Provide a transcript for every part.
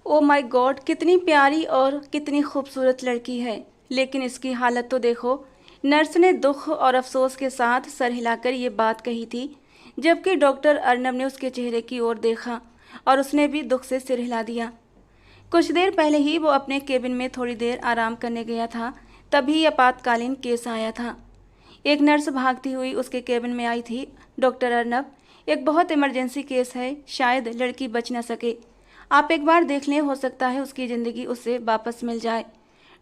Oh my God, कितनी प्यारी और कितनी खूबसूरत लड़की है, लेकिन इसकी हालत तो देखो। नर्स ने दुख और अफसोस के साथ सर हिलाकर ये बात कही थी, जबकि डॉक्टर अर्नब ने उसके चेहरे की ओर देखा और उसने भी दुख से सिर हिला दिया। कुछ देर पहले ही वो अपने केबिन में थोड़ी देर आराम करने गया था, तभी आपातकालीन केस आया था। एक नर्स भागती हुई उसके केबिन में आई थी। डॉक्टर अर्नब, एक बहुत इमरजेंसी केस है, शायद लड़की बच न सके। आप एक बार देख लें, हो सकता है उसकी ज़िंदगी उससे वापस मिल जाए।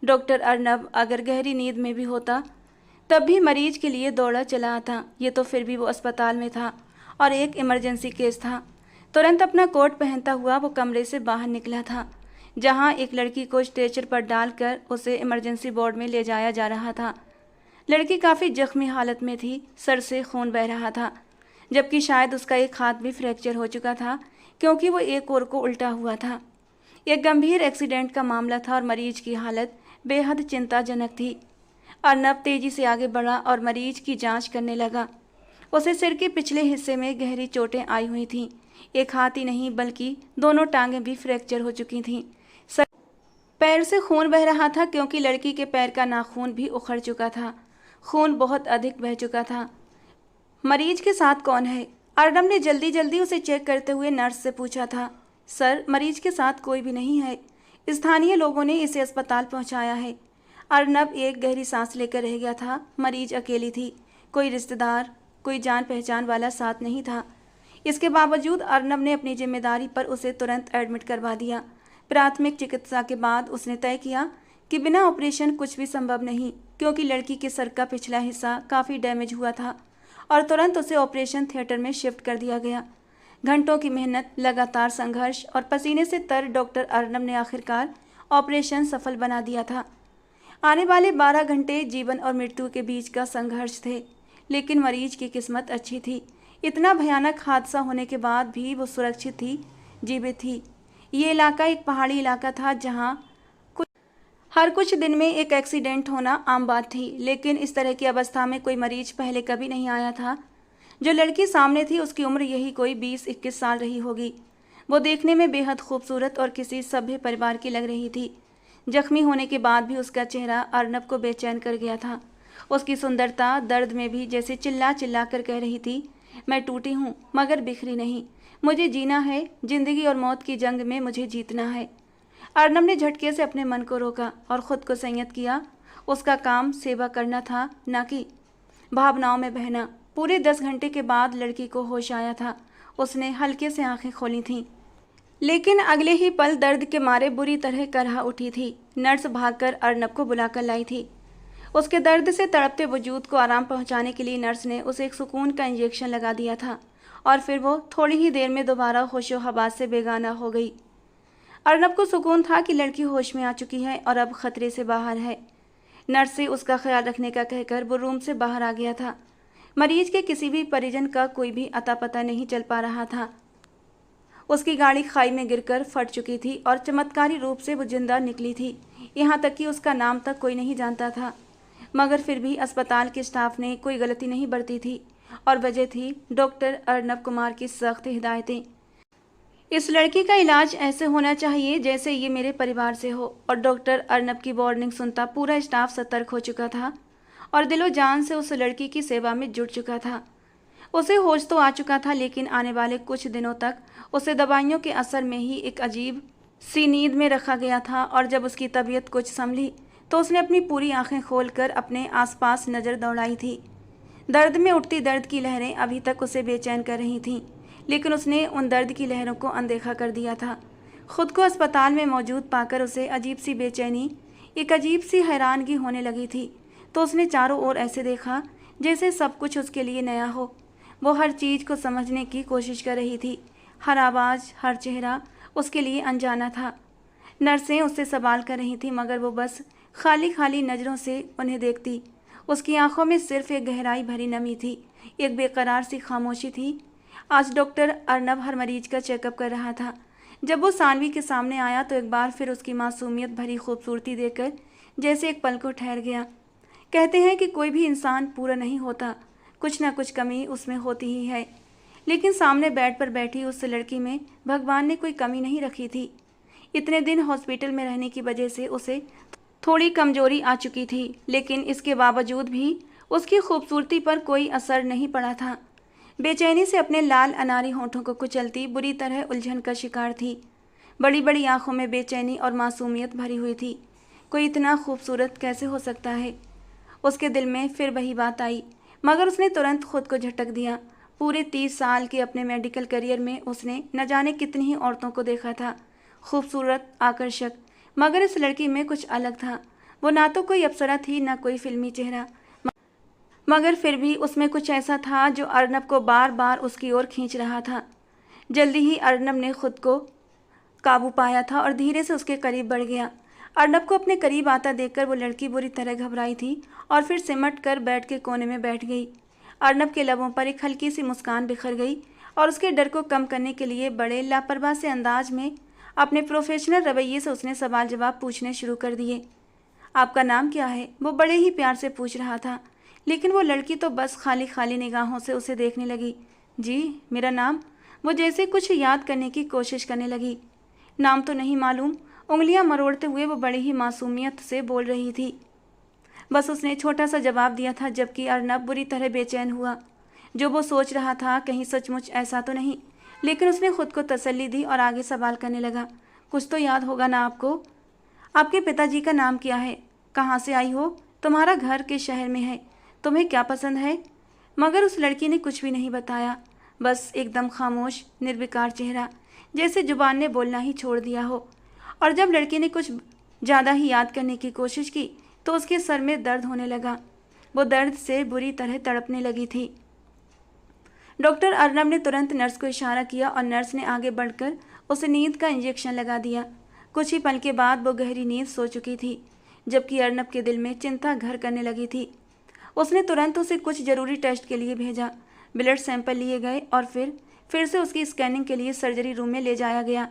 डॉक्टर अर्नब अगर गहरी नींद में भी होता तब भी मरीज के लिए दौड़ा चला आता। ये तो फिर भी वो अस्पताल में था और एक इमरजेंसी केस था। तुरंत अपना कोट पहनता हुआ वो कमरे से बाहर निकला था, जहां एक लड़की को स्ट्रेचर पर डालकर उसे इमरजेंसी वार्ड में ले जाया जा रहा था। लड़की काफ़ी जख्मी हालत में थी, सर से खून बह रहा था, जबकि शायद उसका एक हाथ भी फ्रैक्चर हो चुका था, क्योंकि वो एक ओर को उल्टा हुआ था। एक गंभीर एक्सीडेंट का मामला था और मरीज की हालत बेहद चिंताजनक थी। अर्नब तेजी से आगे बढ़ा और मरीज की जांच करने लगा। उसे सिर के पिछले हिस्से में गहरी चोटें आई हुई थीं। एक हाथ ही नहीं बल्कि दोनों टांगें भी फ्रैक्चर हो चुकी थीं। पैर से खून बह रहा था, क्योंकि लड़की के पैर का नाखून भी उखड़ चुका था। खून बहुत अधिक बह चुका था। मरीज के साथ कौन है? अर्नब ने जल्दी जल्दी उसे चेक करते हुए नर्स से पूछा था। सर, मरीज के साथ कोई भी नहीं है। स्थानीय लोगों ने इसे अस्पताल पहुंचाया है। अर्नब एक गहरी सांस लेकर रह गया था। मरीज अकेली थी, कोई रिश्तेदार, कोई जान पहचान वाला साथ नहीं था। इसके बावजूद अर्नब ने अपनी जिम्मेदारी पर उसे तुरंत एडमिट करवा दिया। प्राथमिक चिकित्सा के बाद उसने तय किया कि बिना ऑपरेशन कुछ भी संभव नहीं, क्योंकि लड़की के सर का पिछला हिस्सा काफ़ी डैमेज हुआ था और तुरंत उसे ऑपरेशन थिएटर में शिफ्ट कर दिया गया। घंटों की मेहनत, लगातार संघर्ष और पसीने से तर डॉक्टर अर्नब ने आखिरकार ऑपरेशन सफल बना दिया था। आने वाले 12 घंटे जीवन और मृत्यु के बीच का संघर्ष थे, लेकिन मरीज की किस्मत अच्छी थी। इतना भयानक हादसा होने के बाद भी वो सुरक्षित थी, जीवित थी। ये इलाका एक पहाड़ी इलाका था, जहाँ हर कुछ दिन में एक एक्सीडेंट होना आम बात थी, लेकिन इस तरह की अवस्था में कोई मरीज पहले कभी नहीं आया था। जो लड़की सामने थी उसकी उम्र यही कोई 20-21 साल रही होगी। वो देखने में बेहद खूबसूरत और किसी सभ्य परिवार की लग रही थी। जख्मी होने के बाद भी उसका चेहरा अर्नब को बेचैन कर गया था। उसकी सुंदरता दर्द में भी जैसे चिल्ला चिल्ला कर कह रही थी, मैं टूटी हूँ मगर बिखरी नहीं, मुझे जीना है, जिंदगी और मौत की जंग में मुझे जीतना है। अर्नब ने झटके से अपने मन को रोका और खुद को संयत किया। उसका काम सेवा करना था, न कि भावनाओं में बहना। पूरे 10 घंटे के बाद लड़की को होश आया था। उसने हल्के से आंखें खोली थीं, लेकिन अगले ही पल दर्द के मारे बुरी तरह करहा उठी थी। नर्स भागकर अर्नब को बुलाकर लाई थी। उसके दर्द से तड़पते वजूद को आराम पहुंचाने के लिए नर्स ने उसे एक सुकून का इंजेक्शन लगा दिया था और फिर वो थोड़ी ही देर में दोबारा होशो हवास से बेगाना हो गई। अर्नब को सुकून था कि लड़की होश में आ चुकी है और अब खतरे से बाहर है। नर्स से उसका ख्याल रखने का कहकर वो रूम से बाहर आ गया था। मरीज के किसी भी परिजन का कोई भी अता पता नहीं चल पा रहा था। उसकी गाड़ी खाई में गिरकर फट चुकी थी और चमत्कारी रूप से वो जिंदा निकली थी। यहाँ तक कि उसका नाम तक कोई नहीं जानता था, मगर फिर भी अस्पताल के स्टाफ ने कोई गलती नहीं बरती थी और वजह थी डॉक्टर अर्नब कुमार की सख्त हिदायतें। इस लड़की का इलाज ऐसे होना चाहिए जैसे ये मेरे परिवार से हो। और डॉक्टर अर्नब की वार्निंग सुनता पूरा स्टाफ सतर्क हो चुका था और दिलो जान से उस लड़की की सेवा में जुट चुका था। उसे होश तो आ चुका था, लेकिन आने वाले कुछ दिनों तक उसे दवाइयों के असर में ही एक अजीब सी नींद में रखा गया था। और जब उसकी तबीयत कुछ संभली तो उसने अपनी पूरी आंखें खोलकर अपने आसपास नज़र दौड़ाई थी। दर्द में उठती दर्द की लहरें अभी तक उसे बेचैन कर रही थीं, लेकिन उसने उन दर्द की लहरों को अनदेखा कर दिया था। खुद को अस्पताल में मौजूद पाकर उसे अजीब सी बेचैनी, एक अजीब सी हैरानगी होने लगी थी। तो उसने चारों ओर ऐसे देखा जैसे सब कुछ उसके लिए नया हो। वो हर चीज़ को समझने की कोशिश कर रही थी। हर आवाज़, हर चेहरा उसके लिए अनजाना था। नर्सें उससे सवाल कर रही थीं, मगर वो बस खाली खाली नज़रों से उन्हें देखती। उसकी आंखों में सिर्फ एक गहराई भरी नमी थी, एक बेकरार सी खामोशी थी। आज डॉक्टर अर्नब हर मरीज का चेकअप कर रहा था। जब वो सानवी के सामने आया तो एक बार फिर उसकी मासूमियत भरी खूबसूरती देखकर जैसे एक पल को ठहर गया। कहते हैं कि कोई भी इंसान पूरा नहीं होता, कुछ ना कुछ कमी उसमें होती ही है, लेकिन सामने बेड पर बैठी उस लड़की में भगवान ने कोई कमी नहीं रखी थी। इतने दिन हॉस्पिटल में रहने की वजह से उसे थोड़ी कमजोरी आ चुकी थी, लेकिन इसके बावजूद भी उसकी खूबसूरती पर कोई असर नहीं पड़ा था। बेचैनी से अपने लाल अनारी होठों को कुचलती बुरी तरह उलझन का शिकार थी। बड़ी बड़ी आंखों में बेचैनी और मासूमियत भरी हुई थी। कोई इतना खूबसूरत कैसे हो सकता है? उसके दिल में फिर वही बात आई, मगर उसने तुरंत खुद को झटक दिया। पूरे 30 साल के अपने मेडिकल करियर में उसने न जाने कितनी ही औरतों को देखा था, खूबसूरत, आकर्षक, मगर इस लड़की में कुछ अलग था। वो ना तो कोई अप्सरा थी, ना कोई फिल्मी चेहरा, मगर फिर भी उसमें कुछ ऐसा था जो अर्नब को बार बार उसकी ओर खींच रहा था। जल्दी ही अर्नब ने खुद को काबू पाया था और धीरे से उसके करीब बढ़ गया। अर्नब को अपने करीब आता देखकर वो लड़की बुरी तरह घबराई थी और फिर सिमट कर बेड के कोने में बैठ गई। अर्नब के लबों पर एक हल्की सी मुस्कान बिखर गई और उसके डर को कम करने के लिए बड़े लापरवाह से अंदाज में अपने प्रोफेशनल रवैये से उसने सवाल जवाब पूछने शुरू कर दिए। आपका नाम क्या है? वो बड़े ही प्यार से पूछ रहा था, लेकिन वो लड़की तो बस खाली खाली निगाहों से उसे देखने लगी। जी, मेरा नाम। वो जैसे कुछ याद करने की कोशिश करने लगी। नाम तो नहीं मालूम, उंगलियां मरोड़ते हुए वो बड़ी ही मासूमियत से बोल रही थी। बस उसने छोटा सा जवाब दिया था, जबकि अर्नब बुरी तरह बेचैन हुआ। जो वो सोच रहा था कहीं सचमुच ऐसा तो नहीं, लेकिन उसने खुद को तसल्ली दी और आगे सवाल करने लगा। कुछ तो याद होगा ना आपको? आपके पिताजी का नाम क्या है? कहाँ से आई हो? तुम्हारा घर किस शहर में है? तुम्हें क्या पसंद है? मगर उस लड़की ने कुछ भी नहीं बताया, बस एकदम खामोश, निर्विकार चेहरा, जैसे जुबान ने बोलना ही छोड़ दिया हो। और जब लड़की ने कुछ ज़्यादा ही याद करने की कोशिश की तो उसके सर में दर्द होने लगा। वो दर्द से बुरी तरह तड़पने लगी थी। डॉक्टर अर्नब ने तुरंत नर्स को इशारा किया और नर्स ने आगे बढ़कर उसे नींद का इंजेक्शन लगा दिया। कुछ ही पल के बाद वो गहरी नींद सो चुकी थी, जबकि अर्नब के दिल में चिंता घर करने लगी थी। उसने तुरंत उसे कुछ ज़रूरी टेस्ट के लिए भेजा। ब्लड सैंपल लिए गए और फिर से उसकी स्कैनिंग के लिए सर्जरी रूम में ले जाया गया।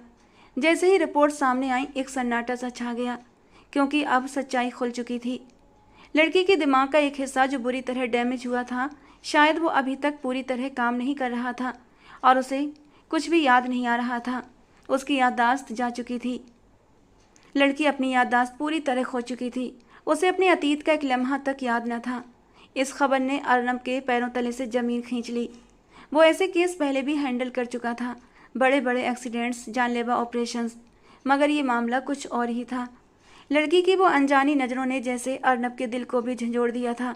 जैसे ही रिपोर्ट सामने आई, एक सन्नाटा सा छा गया, क्योंकि अब सच्चाई खुल चुकी थी। लड़की के दिमाग का एक हिस्सा जो बुरी तरह डैमेज हुआ था, शायद वो अभी तक पूरी तरह काम नहीं कर रहा था और उसे कुछ भी याद नहीं आ रहा था। उसकी याददाश्त जा चुकी थी। लड़की अपनी याददाश्त पूरी तरह खो चुकी थी। उसे अपने अतीत का एक लम्हा तक याद न था। इस खबर ने अर्नब के पैरों तले से ज़मीन खींच ली। वो ऐसे केस पहले भी हैंडल कर चुका था, बड़े बड़े एक्सीडेंट्स, जानलेवा ऑपरेशंस, मगर ये मामला कुछ और ही था। लड़की की वो अनजानी नज़रों ने जैसे अर्नब के दिल को भी झंझोड़ दिया था।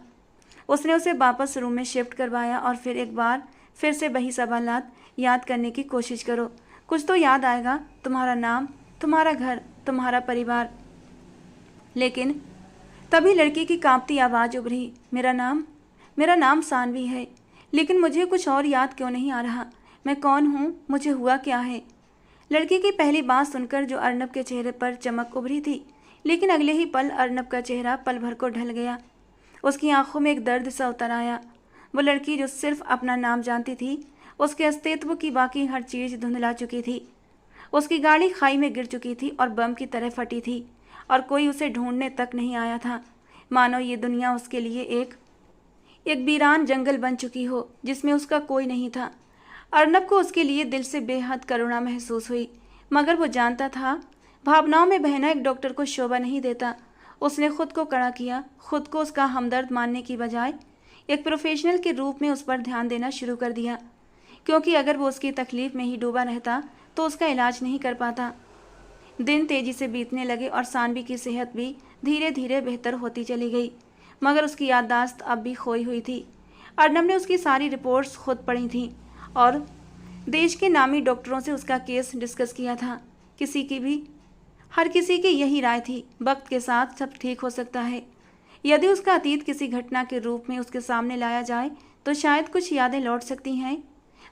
उसने उसे वापस रूम में शिफ्ट करवाया और फिर एक बार फिर से वही सवालात याद करने की कोशिश करो, कुछ तो याद आएगा, तुम्हारा नाम, तुम्हारा घर, तुम्हारा परिवार। लेकिन तभी लड़की की कांपती आवाज़ उभरी, मेरा नाम सानवी है, लेकिन मुझे कुछ और याद क्यों नहीं आ रहा। मैं कौन हूँ? मुझे हुआ क्या है? लड़की की पहली बात सुनकर जो अर्नब के चेहरे पर चमक उभरी थी, लेकिन अगले ही पल अर्नब का चेहरा पल भर को ढल गया। उसकी आंखों में एक दर्द सा उतर आया। वो लड़की जो सिर्फ अपना नाम जानती थी, उसके अस्तित्व की बाकी हर चीज़ धुंधला चुकी थी। उसकी गाड़ी खाई में गिर चुकी थी और बम की तरह फटी थी और कोई उसे ढूंढने तक नहीं आया था। मानो ये दुनिया उसके लिए एक वीरान जंगल बन चुकी हो जिसमें उसका कोई नहीं था। अर्नब को उसके लिए दिल से बेहद करुणा महसूस हुई, मगर वो जानता था भावनाओं में बहना एक डॉक्टर को शोभा नहीं देता। उसने खुद को कड़ा किया, खुद को उसका हमदर्द मानने की बजाय एक प्रोफेशनल के रूप में उस पर ध्यान देना शुरू कर दिया, क्योंकि अगर वो उसकी तकलीफ में ही डूबा रहता तो उसका इलाज नहीं कर पाता। दिन तेजी से बीतने लगे और सानवी की सेहत भी धीरे धीरे बेहतर होती चली गई, मगर उसकी याददाश्त अब भी खोई हुई थी। अर्नब ने उसकी सारी रिपोर्ट्स खुद पढ़ी थीं और देश के नामी डॉक्टरों से उसका केस डिस्कस किया था। हर किसी की यही राय थी, वक्त के साथ सब ठीक हो सकता है। यदि उसका अतीत किसी घटना के रूप में उसके सामने लाया जाए तो शायद कुछ यादें लौट सकती हैं,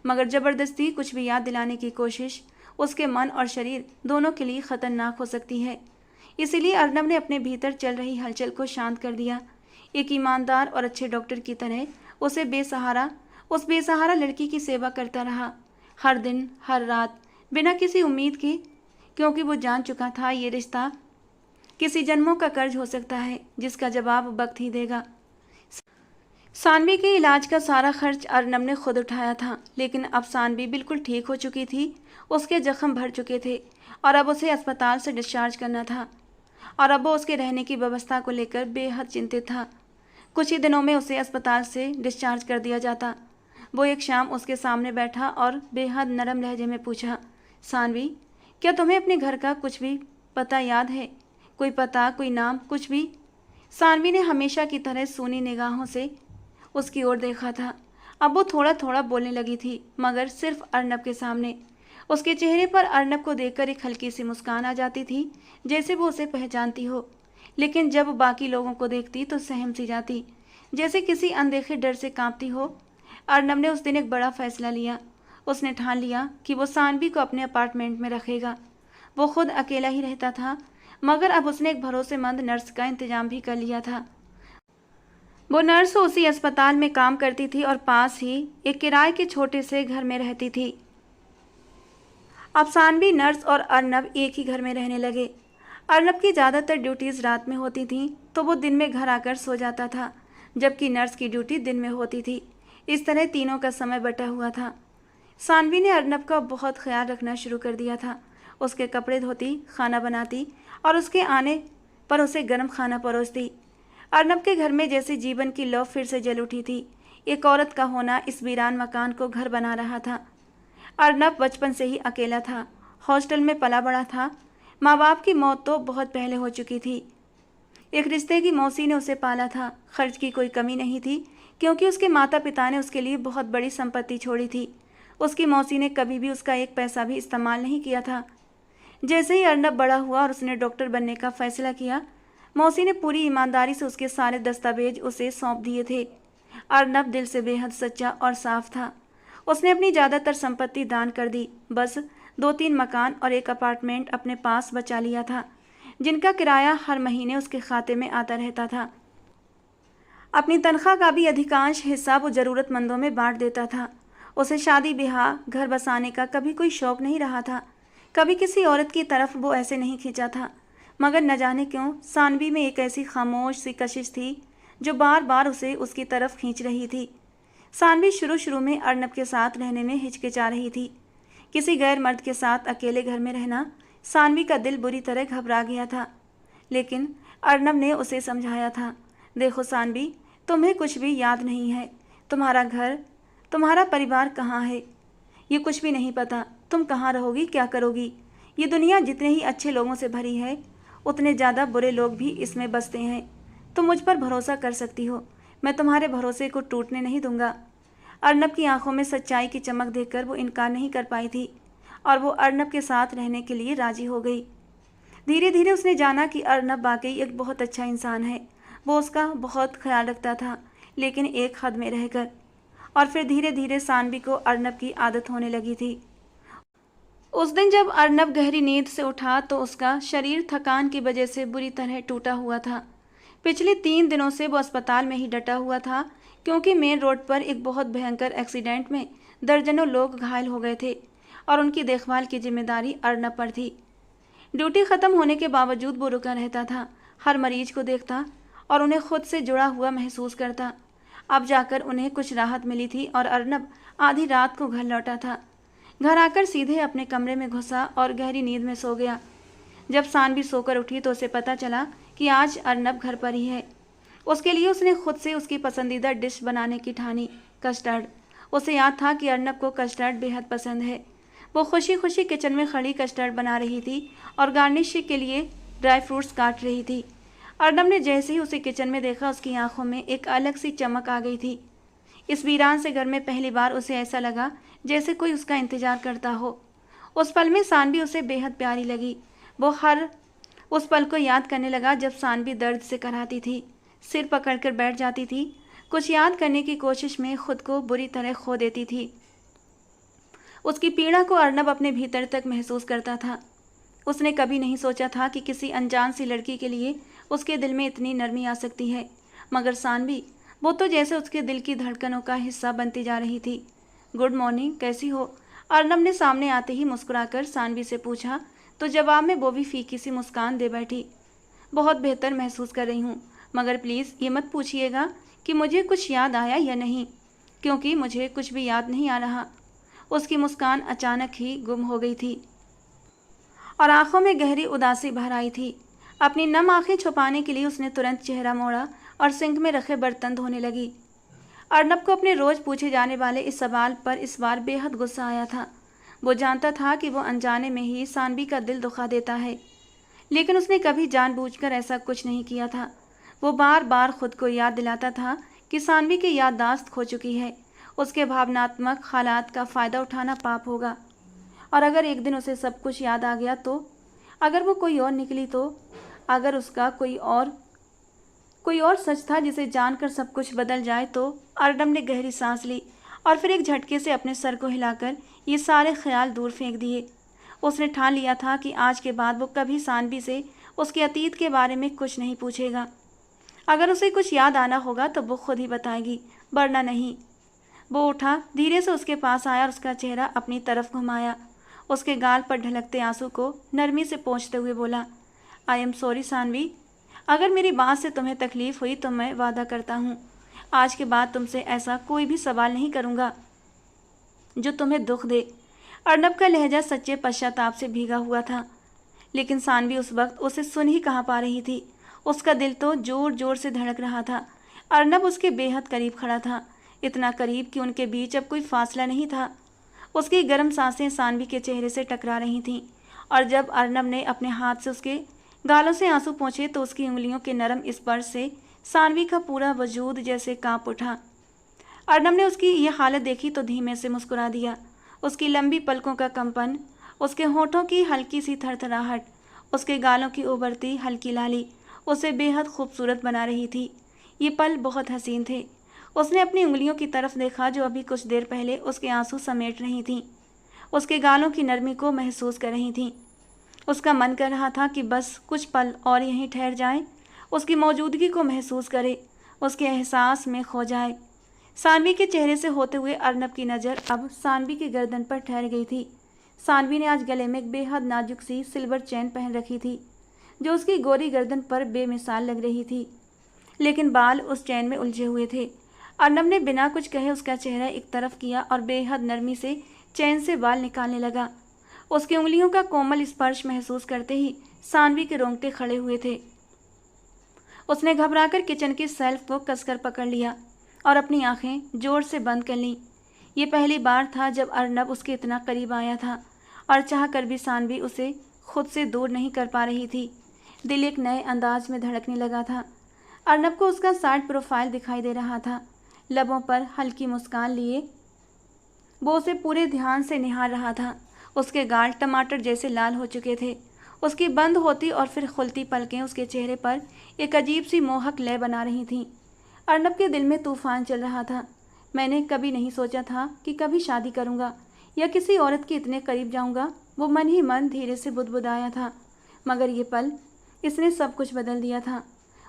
मगर ज़बरदस्ती कुछ भी याद दिलाने की कोशिश उसके मन और शरीर दोनों के लिए ख़तरनाक हो सकती है। इसीलिए अर्नब ने अपने भीतर चल रही हलचल को शांत कर दिया। एक ईमानदार और अच्छे डॉक्टर की तरह उस बेसहारा लड़की की सेवा करता रहा, हर दिन हर रात, बिना किसी उम्मीद के, क्योंकि वो जान चुका था ये रिश्ता किसी जन्मों का कर्ज हो सकता है जिसका जवाब वक्त ही देगा। सानवी के इलाज का सारा खर्च अर्नब ने खुद उठाया था, लेकिन अब सानवी बिल्कुल ठीक हो चुकी थी। उसके जख्म भर चुके थे और अब उसे अस्पताल से डिस्चार्ज करना था और अब वो उसके रहने की व्यवस्था को लेकर बेहद चिंतित था। कुछ ही दिनों में उसे अस्पताल से डिस्चार्ज कर दिया जाता। वो एक शाम उसके सामने बैठा और बेहद नरम लहजे में पूछा, सानवी, क्या तुम्हें अपने घर का कुछ भी पता याद है? कोई पता, कोई नाम, कुछ भी? सानवी ने हमेशा की तरह सूनी निगाहों से उसकी ओर देखा था। अब वो थोड़ा थोड़ा बोलने लगी थी, मगर सिर्फ अर्नब के सामने। उसके चेहरे पर अर्नब को देखकर एक हल्की सी मुस्कान आ जाती थी, जैसे वो उसे पहचानती हो। लेकिन जब बाकी लोगों को देखती तो सहम सी जाती, जैसे किसी अनदेखे डर से कांपती हो। अर्नब ने उस दिन एक बड़ा फैसला लिया। उसने ठान लिया कि वो सानवी को अपने अपार्टमेंट में रखेगा। वो खुद अकेला ही रहता था, मगर अब उसने एक भरोसेमंद नर्स का इंतजाम भी कर लिया था। वो नर्स उसी अस्पताल में काम करती थी और पास ही एक किराए के छोटे से घर में रहती थी। अब सानवी, नर्स और अर्नब एक ही घर में रहने लगे। अर्नब की ज़्यादातर ड्यूटीज़ रात में होती थीं, तो वो दिन में घर आकर सो जाता था, जबकि नर्स की ड्यूटी दिन में होती थी। इस तरह तीनों का समय बटा हुआ था। सानवी ने अर्नब का बहुत ख्याल रखना शुरू कर दिया था। उसके कपड़े धोती, खाना बनाती और उसके आने पर उसे गर्म खाना परोसती। अर्नब के घर में जैसे जीवन की लौ फिर से जल उठी थी। एक औरत का होना इस वीरान मकान को घर बना रहा था। अर्नब बचपन से ही अकेला था, हॉस्टल में पला बड़ा था। माँ बाप की मौत तो बहुत पहले हो चुकी थी। एक रिश्ते की मौसी ने उसे पाला था। खर्च की कोई कमी नहीं थी, क्योंकि उसके माता पिता ने उसके लिए बहुत बड़ी संपत्ति छोड़ी थी। उसकी मौसी ने कभी भी उसका एक पैसा भी इस्तेमाल नहीं किया था। जैसे ही अर्नब बड़ा हुआ और उसने डॉक्टर बनने का फैसला किया, मौसी ने पूरी ईमानदारी से उसके सारे दस्तावेज उसे सौंप दिए थे। अर्नब दिल से बेहद सच्चा और साफ था। उसने अपनी ज़्यादातर संपत्ति दान कर दी। बस 2-3 मकान और एक अपार्टमेंट अपने पास बचा लिया था, जिनका किराया हर महीने उसके खाते में आता रहता था। अपनी तनख्वाह का भी अधिकांश हिस्सा वो ज़रूरतमंदों में बांट देता था। उसे शादी ब्याह, घर बसाने का कभी कोई शौक़ नहीं रहा था। कभी किसी औरत की तरफ वो ऐसे नहीं खींचा था। मगर न जाने क्यों सानवी में एक ऐसी खामोश सी कशिश थी जो बार बार उसे उसकी तरफ खींच रही थी। सानवी शुरू शुरू में अर्नब के साथ रहने में हिचकिचा रही थी। किसी गैर मर्द के साथ अकेले घर में रहना सानवी का दिल बुरी तरह घबरा गया था। लेकिन अर्नब ने उसे समझाया था, देखो सानवी, तुम्हें कुछ भी याद नहीं है। तुम्हारा घर, तुम्हारा परिवार कहाँ है, ये कुछ भी नहीं पता। तुम कहाँ रहोगी, क्या करोगी? ये दुनिया जितने ही अच्छे लोगों से भरी है, उतने ज़्यादा बुरे लोग भी इसमें बसते हैं। तुम मुझ पर भरोसा कर सकती हो, मैं तुम्हारे भरोसे को टूटने नहीं दूंगा। अर्नब की आंखों में सच्चाई की चमक देखकर वो इनकार नहीं कर पाई थी और वो अर्नब के साथ रहने के लिए राजी हो गई। धीरे धीरे उसने जाना कि अर्नब वाकई एक बहुत अच्छा इंसान है। वो उसका बहुत ख्याल रखता था, लेकिन एक हद में रहकर। और फिर धीरे धीरे सानवी को अर्नब की आदत होने लगी थी। उस दिन जब अर्नब गहरी नींद से उठा तो उसका शरीर थकान की वजह से बुरी तरह टूटा हुआ था। पिछले 3 दिनों से वो अस्पताल में ही डटा हुआ था, क्योंकि मेन रोड पर एक बहुत भयंकर एक्सीडेंट में दर्जनों लोग घायल हो गए थे और उनकी देखभाल की जिम्मेदारी अर्नब पर थी। ड्यूटी ख़त्म होने के बावजूद वो रुका रहता था, हर मरीज को देखता और उन्हें खुद से जुड़ा हुआ महसूस करता। अब जाकर उन्हें कुछ राहत मिली थी और अर्नब आधी रात को घर लौटा था। घर आकर सीधे अपने कमरे में घुसा और गहरी नींद में सो गया। जब सानवी सोकर उठी तो उसे पता चला कि आज अर्नब घर पर ही है। उसके लिए उसने खुद से उसकी पसंदीदा डिश बनाने की ठानी, कस्टर्ड। उसे याद था कि अर्नब को कस्टर्ड बेहद पसंद है। वो खुशी खुशी किचन में खड़ी कस्टर्ड बना रही थी और गार्निश के लिए ड्राई फ्रूट्स काट रही थी। अर्नब ने जैसे ही उसे किचन में देखा, उसकी आंखों में एक अलग सी चमक आ गई थी। इस वीरान से घर में पहली बार उसे ऐसा लगा जैसे कोई उसका इंतजार करता हो। उस पल में सानवी उसे बेहद प्यारी लगी। वो हर उस पल को याद करने लगा जब सानवी दर्द से कराहती थी, सिर पकड़कर बैठ जाती थी, कुछ याद करने की कोशिश में खुद को बुरी तरह खो देती थी। उसकी पीड़ा को अर्नब अपने भीतर तक महसूस करता था। उसने कभी नहीं सोचा था कि किसी अनजान सी लड़की के लिए उसके दिल में इतनी नरमी आ सकती है। मगर सानवी, वो तो जैसे उसके दिल की धड़कनों का हिस्सा बनती जा रही थी। गुड मॉर्निंग, कैसी हो? अर्नब ने सामने आते ही मुस्कुराकर सानवी से पूछा, तो जवाब में वो भी फीकी सी मुस्कान दे बैठी। बहुत बेहतर महसूस कर रही हूँ, मगर प्लीज़ ये मत पूछिएगा कि मुझे कुछ याद आया या नहीं, क्योंकि मुझे कुछ भी याद नहीं आ रहा। उसकी मुस्कान अचानक ही गुम हो गई थी। और आंखों में गहरी उदासी भर आई थी। अपनी नम आंखें छुपाने के लिए उसने तुरंत चेहरा मोड़ा और सिंक में रखे बर्तन धोने लगी। अर्नब को अपने रोज पूछे जाने वाले इस सवाल पर इस बार बेहद गुस्सा आया था। वो जानता था कि वो अनजाने में ही सानवी का दिल दुखा देता है, लेकिन उसने कभी जानबूझकर ऐसा कुछ नहीं किया था। वो बार बार खुद को याद दिलाता था कि सानवी की याददाश्त खो चुकी है। उसके भावनात्मक हालात का फ़ायदा उठाना पाप होगा, और अगर एक दिन उसे सब कुछ याद आ गया तो, अगर वो कोई और निकली तो, अगर उसका कोई और सच था जिसे जानकर सब कुछ बदल जाए तो। अर्नब ने गहरी सांस ली और फिर एक झटके से अपने सर को हिलाकर ये सारे ख्याल दूर फेंक दिए। उसने ठान लिया था कि आज के बाद वो कभी सानवी से उसके अतीत के बारे में कुछ नहीं पूछेगा। अगर उसे कुछ याद आना होगा तो वो खुद ही बताएगी, वरना नहीं। वो उठा, धीरे से उसके पास आया और उसका चेहरा अपनी तरफ घुमाया। उसके गाल पर ढलकते आंसू को नरमी से पोंछते हुए बोला, आई एम सॉरी सानवी। अगर मेरी बात से तुम्हें तकलीफ हुई तो मैं वादा करता हूँ आज के बाद तुमसे ऐसा कोई भी सवाल नहीं करूँगा जो तुम्हें दुख दे। अर्नब का लहजा सच्चे पश्चाताप से भीगा हुआ था, लेकिन सानवी उस वक्त उसे सुन ही कहाँ पा रही थी। उसका दिल तो जोर जोर से धड़क रहा था। अर्नब उसके बेहद करीब खड़ा था, इतना करीब कि उनके बीच अब कोई फासला नहीं था। उसकी गर्म सांसें सानवी के चेहरे से टकरा रही थीं, और जब अर्नब ने अपने हाथ से उसके गालों से आंसू पोंछे तो उसकी उंगलियों के नरम स्पर्श से सानवी का पूरा वजूद जैसे कांप उठा। अर्नब ने उसकी यह हालत देखी तो धीमे से मुस्कुरा दिया। उसकी लंबी पलकों का कंपन, उसके होठों की हल्की सी थरथराहट, उसके गालों की उभरती हल्की लाली उसे बेहद खूबसूरत बना रही थी। ये पल बहुत हसीन थे। उसने अपनी उंगलियों की तरफ देखा जो अभी कुछ देर पहले उसके आंसू समेट रही थीं, उसके गालों की नरमी को महसूस कर रही थीं। उसका मन कर रहा था कि बस कुछ पल और यहीं ठहर जाए, उसकी मौजूदगी को महसूस करे, उसके एहसास में खो जाए। सानवी के चेहरे से होते हुए अर्नब की नज़र अब सानवी की गर्दन पर ठहर गई थी। सानवी ने आज गले में एक बेहद नाजुक सी सिल्वर चेन पहन रखी थी जो उसकी गोरी गर्दन पर बेमिसाल लग रही थी, लेकिन बाल उस चैन में उलझे हुए थे। अर्नब ने बिना कुछ कहे उसका चेहरा एक तरफ किया और बेहद नरमी से चैन से बाल निकालने लगा। उसकी उंगलियों का कोमल स्पर्श महसूस करते ही सानवी के रोंगटे खड़े हुए थे। उसने घबराकर किचन की शेल्फ को कसकर पकड़ लिया और अपनी आंखें जोर से बंद कर लीं। ये पहली बार था जब अर्नब उसके इतना करीब आया था, और चाहकर भी सानवी उसे खुद से दूर नहीं कर पा रही थी। दिल एक नए अंदाज में धड़कने लगा था। अर्नब को उसका साइड प्रोफाइल दिखाई दे रहा था। लबों पर हल्की मुस्कान लिए वो उसे पूरे ध्यान से निहार रहा था। उसके गाल टमाटर जैसे लाल हो चुके थे। उसकी बंद होती और फिर खुलती पलकें उसके चेहरे पर एक अजीब सी मोहक लय बना रही थीं। अर्नब के दिल में तूफान चल रहा था। मैंने कभी नहीं सोचा था कि कभी शादी करूंगा या किसी औरत के इतने करीब जाऊंगा, वो मन ही मन धीरे से बुदबुदाया था। मगर ये पल, इसने सब कुछ बदल दिया था।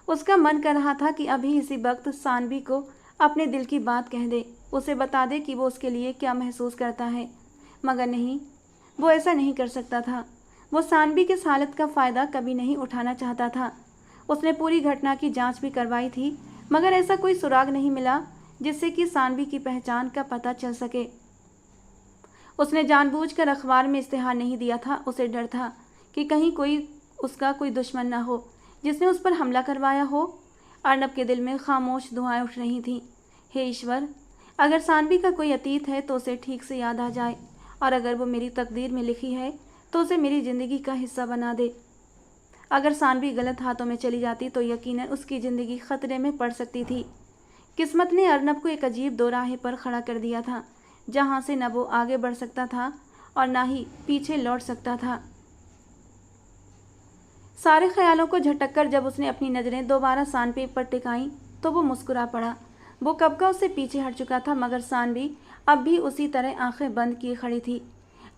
उसका मन कर रहा था कि अभी इसी वक्त सानवी को अपने दिल की बात कह दे, उसे बता दे कि वो उसके लिए क्या महसूस करता है। मगर नहीं, वो ऐसा नहीं कर सकता था। वो सानवी की इस हालत का फ़ायदा कभी नहीं उठाना चाहता था। उसने पूरी घटना की जांच भी करवाई थी, मगर ऐसा कोई सुराग नहीं मिला जिससे कि सानवी की पहचान का पता चल सके। उसने जानबूझकर अखबार में इश्तिहार नहीं दिया था। उसे डर था कि कहीं उसका कोई दुश्मन ना हो जिसने उस पर हमला करवाया हो। अर्नब के दिल में खामोश दुआएं उठ रही थीं। हे ईश्वर, अगर सानवी का कोई अतीत है तो उसे ठीक से याद आ जाए, और अगर वो मेरी तकदीर में लिखी है तो उसे मेरी ज़िंदगी का हिस्सा बना दे। अगर सानवी गलत हाथों में चली जाती तो यकीनन उसकी ज़िंदगी खतरे में पड़ सकती थी। किस्मत ने अर्नब को एक अजीब दोराहे पर खड़ा कर दिया था, जहाँ से न वो आगे बढ़ सकता था और ना ही पीछे लौट सकता था। सारे ख्यालों को झटककर जब उसने अपनी नज़रें दोबारा सानवी पर टिकाईं तो वो मुस्कुरा पड़ा। वो कब का उससे पीछे हट चुका था, मगर सानवी अब भी उसी तरह आंखें बंद किए खड़ी थी।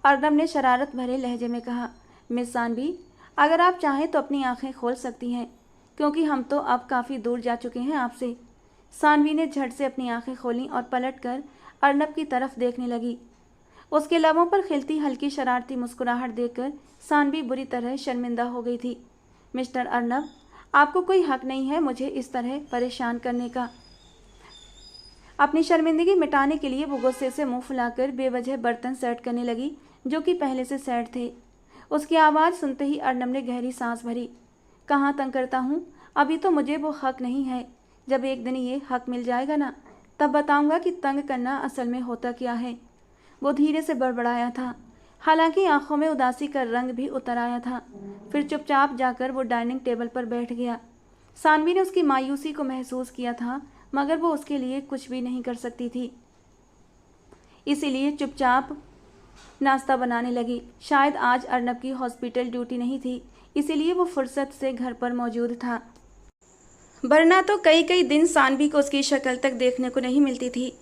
अर्नब ने शरारत भरे लहजे में कहा, मिस सानवी, अगर आप चाहें तो अपनी आंखें खोल सकती हैं, क्योंकि हम तो अब काफ़ी दूर जा चुके हैं आपसे। सानवी ने झट से अपनी आंखें खोलीं और पलटकर अर्नब की तरफ देखने लगी। उसके लबों पर खिलती हल्की शरारती मुस्कुराहट देखकर सानवी बुरी तरह शर्मिंदा हो गई थी। मिस्टर अर्नब, आपको कोई हक नहीं है मुझे इस तरह परेशान करने का। अपनी शर्मिंदगी मिटाने के लिए वो गुस्से से मुंह फुलाकर बेवजह बर्तन सेट करने लगी जो कि पहले से सेट थे। उसकी आवाज़ सुनते ही अर्नब ने गहरी सांस भरी। कहाँ तंग करता हूँ, अभी तो मुझे वो हक नहीं है। जब एक दिन ये हक मिल जाएगा ना, तब बताऊंगा कि तंग करना असल में होता क्या है। वो धीरे से बड़बड़ाया था, हालांकि आंखों में उदासी का रंग भी उतर आया था। फिर चुपचाप जाकर वो डाइनिंग टेबल पर बैठ गया। सानवी ने उसकी मायूसी को महसूस किया था, मगर वो उसके लिए कुछ भी नहीं कर सकती थी, इसीलिए चुपचाप नाश्ता बनाने लगी। शायद आज अर्नब की हॉस्पिटल ड्यूटी नहीं थी, इसीलिए वो फुर्सत से घर पर मौजूद था, वरना तो कई कई दिन सानवी को उसकी शक्ल तक देखने को नहीं मिलती थी।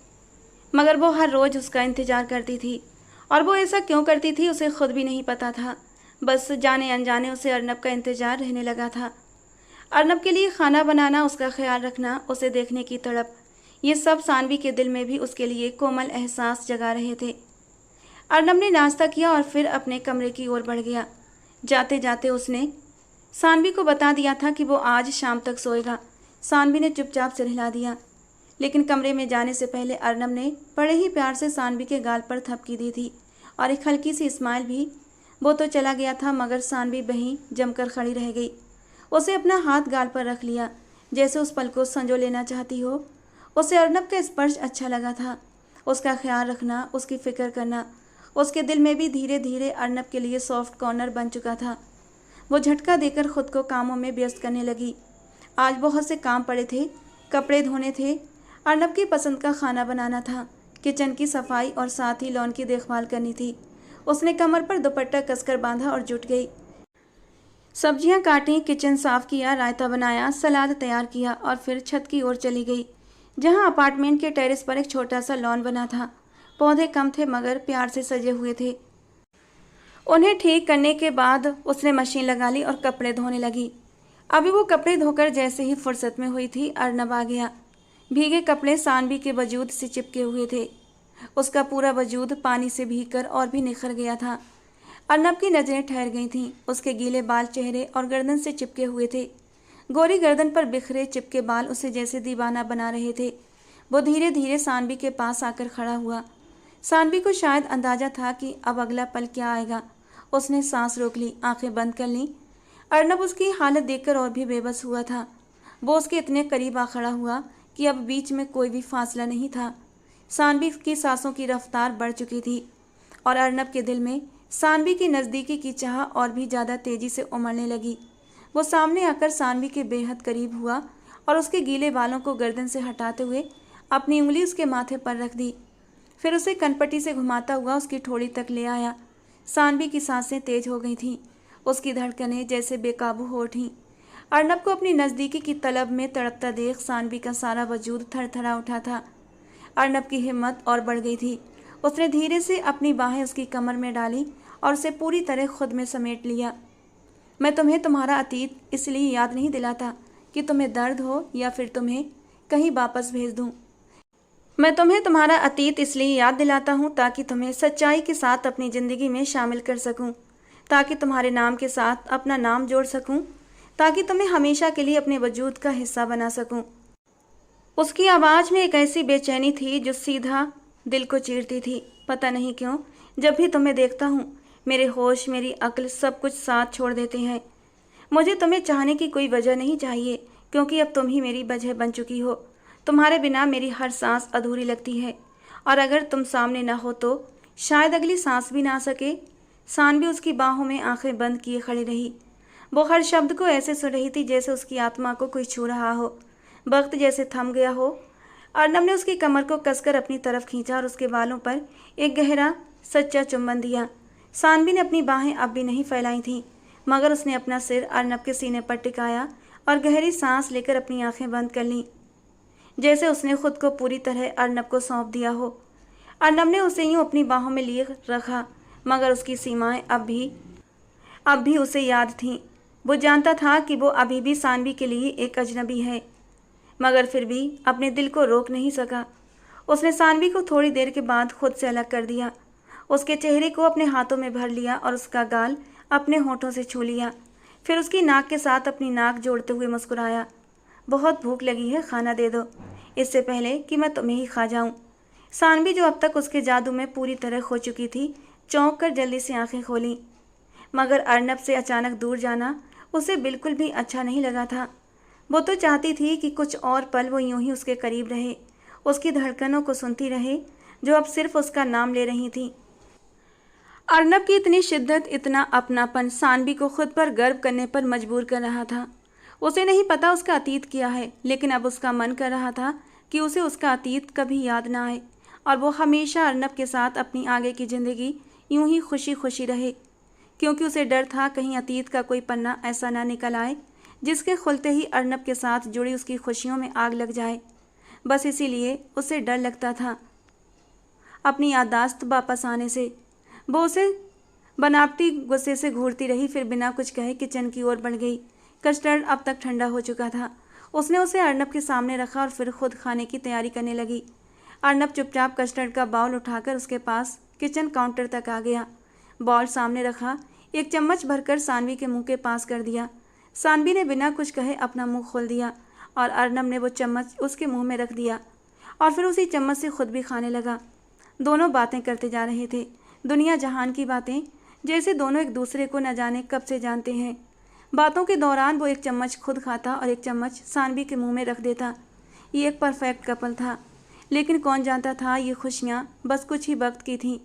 मगर वो हर रोज़ उसका इंतज़ार करती थी, और वो ऐसा क्यों करती थी उसे खुद भी नहीं पता था। बस जाने अनजाने उसे अर्नब का इंतज़ार रहने लगा था। अर्नब के लिए खाना बनाना, उसका ख्याल रखना, उसे देखने की तड़प, ये सब सानवी के दिल में भी उसके लिए कोमल एहसास जगा रहे थे। अर्नब ने नाश्ता किया और फिर अपने कमरे की ओर बढ़ गया। जाते जाते उसने सानवी को बता दिया था कि वो आज शाम तक सोएगा। सानवी ने चुपचाप सिर हिला दिया, लेकिन कमरे में जाने से पहले अर्नब ने बड़े ही प्यार से सानवी के गाल पर थपकी दी थी और एक हल्की सी स्माइल भी। वो तो चला गया था, मगर सानवी वहीं जमकर खड़ी रह गई। उसे अपना हाथ गाल पर रख लिया, जैसे उस पल को संजो लेना चाहती हो। उसे अर्नब का स्पर्श अच्छा लगा था, उसका ख्याल रखना, उसकी फिक्र करना। उसके दिल में भी धीरे धीरे अर्नब के लिए सॉफ्ट कॉर्नर बन चुका था। वो झटका देकर खुद को कामों में व्यस्त करने लगी। आज बहुत से काम पड़े थे, कपड़े धोने थे, अर्नब की पसंद का खाना बनाना था, किचन की सफाई और साथ ही लॉन की देखभाल करनी थी। उसने कमर पर दुपट्टा कसकर बांधा और जुट गई। सब्जियां काटी, किचन साफ किया, रायता बनाया, सलाद तैयार किया और फिर छत की ओर चली गई, जहां अपार्टमेंट के टेरेस पर एक छोटा सा लॉन बना था। पौधे कम थे मगर प्यार से सजे हुए थे। उन्हें ठीक करने के बाद उसने मशीन लगा ली और कपड़े धोने लगी। अभी वो कपड़े धोकर जैसे ही फुर्सत में हुई थी, अर्नब आ गया। भीगे कपड़े सानवी के वजूद से चिपके हुए थे। उसका पूरा वजूद पानी से भीगकर और भी निखर गया था। अर्नब की नज़रें ठहर गई थीं। उसके गीले बाल चेहरे और गर्दन से चिपके हुए थे। गोरी गर्दन पर बिखरे चिपके बाल उसे जैसे दीवाना बना रहे थे। वो धीरे धीरे सानवी के पास आकर खड़ा हुआ। सानवी को शायद अंदाजा था कि अब अगला पल क्या आएगा। उसने सांस रोक ली, आंखें बंद कर लीं। अर्नब उसकी हालत देखकर और भी बेबस हुआ था। वो उसके इतने करीब आ खड़ा हुआ कि अब बीच में कोई भी फासला नहीं था। सानवी की सांसों की रफ्तार बढ़ चुकी थी और अर्नब के दिल में सानवी की नज़दीकी की चाह और भी ज़्यादा तेज़ी से उमड़ने लगी। वो सामने आकर सानवी के बेहद करीब हुआ और उसके गीले बालों को गर्दन से हटाते हुए अपनी उंगली उसके माथे पर रख दी। फिर उसे कनपटी से घुमाता हुआ उसकी ठोड़ी तक ले आया। सानवी की सांसें तेज हो गई थीं, उसकी धड़कनें जैसे बेकाबू हो उठीं। अर्नब को अपनी नज़दीकी की तलब में तड़पता देख सानवी का सारा वजूद थरथरा उठा था। अर्नब की हिम्मत और बढ़ गई थी। उसने धीरे से अपनी बाहें उसकी कमर में डाली और उसे पूरी तरह खुद में समेट लिया। मैं तुम्हें तुम्हारा अतीत इसलिए याद नहीं दिलाता कि तुम्हें दर्द हो या फिर तुम्हें कहीं वापस भेज दूं। मैं तुम्हें तुम्हारा अतीत इसलिए याद दिलाता हूँ ताकि तुम्हें सच्चाई के साथ अपनी ज़िंदगी में शामिल कर सकूँ, ताकि तुम्हारे नाम के साथ अपना नाम जोड़ सकूँ, ताकि तुम्हें हमेशा के लिए अपने वजूद का हिस्सा बना सकूँ। उसकी आवाज़ में एक ऐसी बेचैनी थी जो सीधा दिल को चीरती थी। पता नहीं क्यों जब भी तुम्हें देखता हूँ मेरे होश, मेरी अक्ल सब कुछ साथ छोड़ देते हैं। मुझे तुम्हें चाहने की कोई वजह नहीं चाहिए, क्योंकि अब तुम ही मेरी वजह बन चुकी हो। तुम्हारे बिना मेरी हर सांस अधूरी लगती है, और अगर तुम सामने न हो तो शायद अगली सांस भी ना आ सके। सानवी उसकी बाहों में आंखें बंद किए खड़ी रही। वो हर शब्द को ऐसे सुन रही थी जैसे उसकी आत्मा को कोई छू रहा हो। वक्त जैसे थम गया हो। अर्नब ने उसकी कमर को कसकर अपनी तरफ खींचा और उसके बालों पर एक गहरा सच्चा चुंबन दिया। सानवी ने अपनी बाहें अब भी नहीं फैलाई थीं, मगर उसने अपना सिर अर्नब के सीने पर टिकाया और गहरी सांस लेकर अपनी आंखें बंद कर लीं, जैसे उसने खुद को पूरी तरह अर्नब को सौंप दिया हो। अर्नब ने उसे यूं अपनी बाहों में लिए रखा, मगर उसकी सीमाएं अब भी उसे याद थीं। वो जानता था कि वो अभी भी सानवी के लिए एक अजनबी है, मगर फिर भी अपने दिल को रोक नहीं सका। उसने सानवी को थोड़ी देर के बाद खुद से अलग कर दिया, उसके चेहरे को अपने हाथों में भर लिया और उसका गाल अपने होठों से छू लिया। फिर उसकी नाक के साथ अपनी नाक जोड़ते हुए मुस्कुराया। बहुत भूख लगी है, खाना दे दो, इससे पहले कि मैं तुम्हें ही खा जाऊं। सानवी, जो अब तक उसके जादू में पूरी तरह खो चुकी थी, चौंक कर जल्दी से आंखें खोली, मगर अर्नब से अचानक दूर जाना उसे बिल्कुल भी अच्छा नहीं लगा था। वो तो चाहती थी कि कुछ और पल वो यूं ही उसके करीब रहे, उसकी धड़कनों को सुनती रहे जो अब सिर्फ उसका नाम ले रही थी। अर्नब की इतनी शिद्दत, इतना अपनापन सानवी को खुद पर गर्व करने पर मजबूर कर रहा था। उसे नहीं पता उसका अतीत क्या है, लेकिन अब उसका मन कर रहा था कि उसे उसका अतीत कभी याद ना आए और वो हमेशा अर्नब के साथ अपनी आगे की ज़िंदगी यूं ही खुशी खुशी रहे, क्योंकि उसे डर था कहीं अतीत का कोई पन्ना ऐसा ना निकल आए जिसके खुलते ही अर्नब के साथ जुड़ी उसकी खुशियों में आग लग जाए। बस इसीलिए उसे डर लगता था अपनी याददाश्त वापस आने से। वो उसे बनावटी गुस्से से घूरती रही, फिर बिना कुछ कहे किचन की ओर बढ़ गई। कस्टर्ड अब तक ठंडा हो चुका था। उसने उसे अर्नब के सामने रखा और फिर खुद खाने की तैयारी करने लगी। अर्नब चुपचाप कस्टर्ड का बाउल उठाकर उसके पास किचन काउंटर तक आ गया। बाउल सामने रखा, एक चम्मच भरकर सानवी के मुंह के पास कर दिया। सानवी ने बिना कुछ कहे अपना मुंह खोल दिया और अर्नब ने वो चम्मच उसके मुंह में रख दिया और फिर उसी चम्मच से खुद भी खाने लगा। दोनों बातें करते जा रहे थे, दुनिया जहान की बातें, जैसे दोनों एक दूसरे को न जाने कब से जानते हैं। बातों के दौरान वो एक चम्मच खुद खाता और एक चम्मच सानवी के मुंह में रख देता। ये एक परफेक्ट कपल था, लेकिन कौन जानता था ये खुशियाँ बस कुछ ही वक्त की थीं।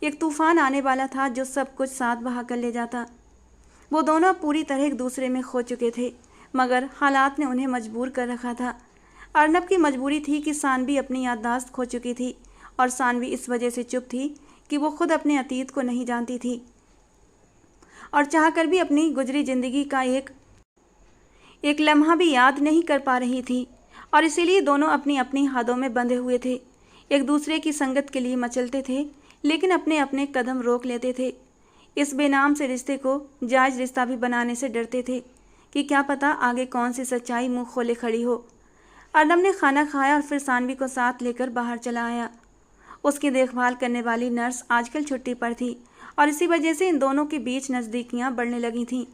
एक तूफान आने वाला था जो सब कुछ साथ बहा कर ले जाता। वो दोनों पूरी तरह एक दूसरे में खो चुके थे, मगर हालात ने उन्हें मजबूर कर रखा था। अर्नब की मजबूरी थी कि सानवी अपनी याददाश्त खो चुकी थी और सानवी इस वजह से चुप थी कि वो खुद अपने अतीत को नहीं जानती थी और चाहकर भी अपनी गुजरी जिंदगी का एक लम्हा भी याद नहीं कर पा रही थी। और इसीलिए दोनों अपनी अपनी हदों में बंधे हुए थे, एक दूसरे की संगत के लिए मचलते थे, लेकिन अपने अपने कदम रोक लेते थे। इस बेनाम से रिश्ते को जायज़ रिश्ता भी बनाने से डरते थे कि क्या पता आगे कौन सी सच्चाई मुंह खोले खड़ी हो। अर्नब ने खाना खाया और फिर सानवी को साथ लेकर बाहर चला आया। उसकी देखभाल करने वाली नर्स आजकल छुट्टी पर थी और इसी वजह से इन दोनों के बीच नज़दीकियां बढ़ने लगी थीं।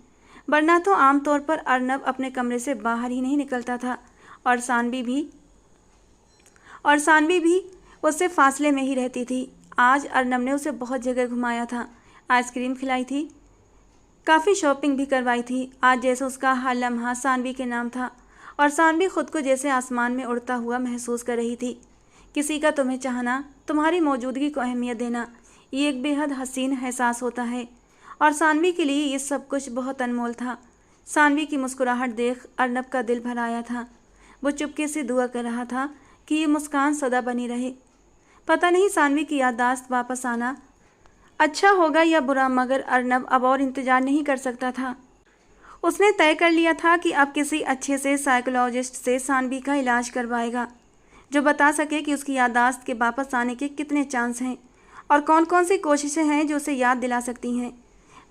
वरना तो आमतौर पर अर्नब अपने कमरे से बाहर ही नहीं निकलता था और सानवी भी उससे फासले में ही रहती थी। आज अर्नब ने उसे बहुत जगह घुमाया था, आइसक्रीम खिलाई थी, काफ़ी शॉपिंग भी करवाई थी। आज जैसे उसका हर लम्हा सानवी के नाम था और सानवी खुद को जैसे आसमान में उड़ता हुआ महसूस कर रही थी। किसी का तुम्हें चाहना, तुम्हारी मौजूदगी को अहमियत देना, ये एक बेहद हसीन एहसास होता है और सानवी के लिए ये सब कुछ बहुत अनमोल था। सानवी की मुस्कुराहट देख अर्नब का दिल भर आया था। वो चुपके से दुआ कर रहा था कि ये मुस्कान सदा बनी रहे। पता नहीं सानवी की याददाश्त वापस आना अच्छा होगा या बुरा, मगर अर्नब अब और इंतज़ार नहीं कर सकता था। उसने तय कर लिया था कि अब किसी अच्छे से साइकोलॉजिस्ट से सानवी का इलाज करवाएगा, जो बता सके कि उसकी याददाश्त के वापस आने के कितने चांस हैं और कौन कौन सी कोशिशें हैं जो उसे याद दिला सकती हैं।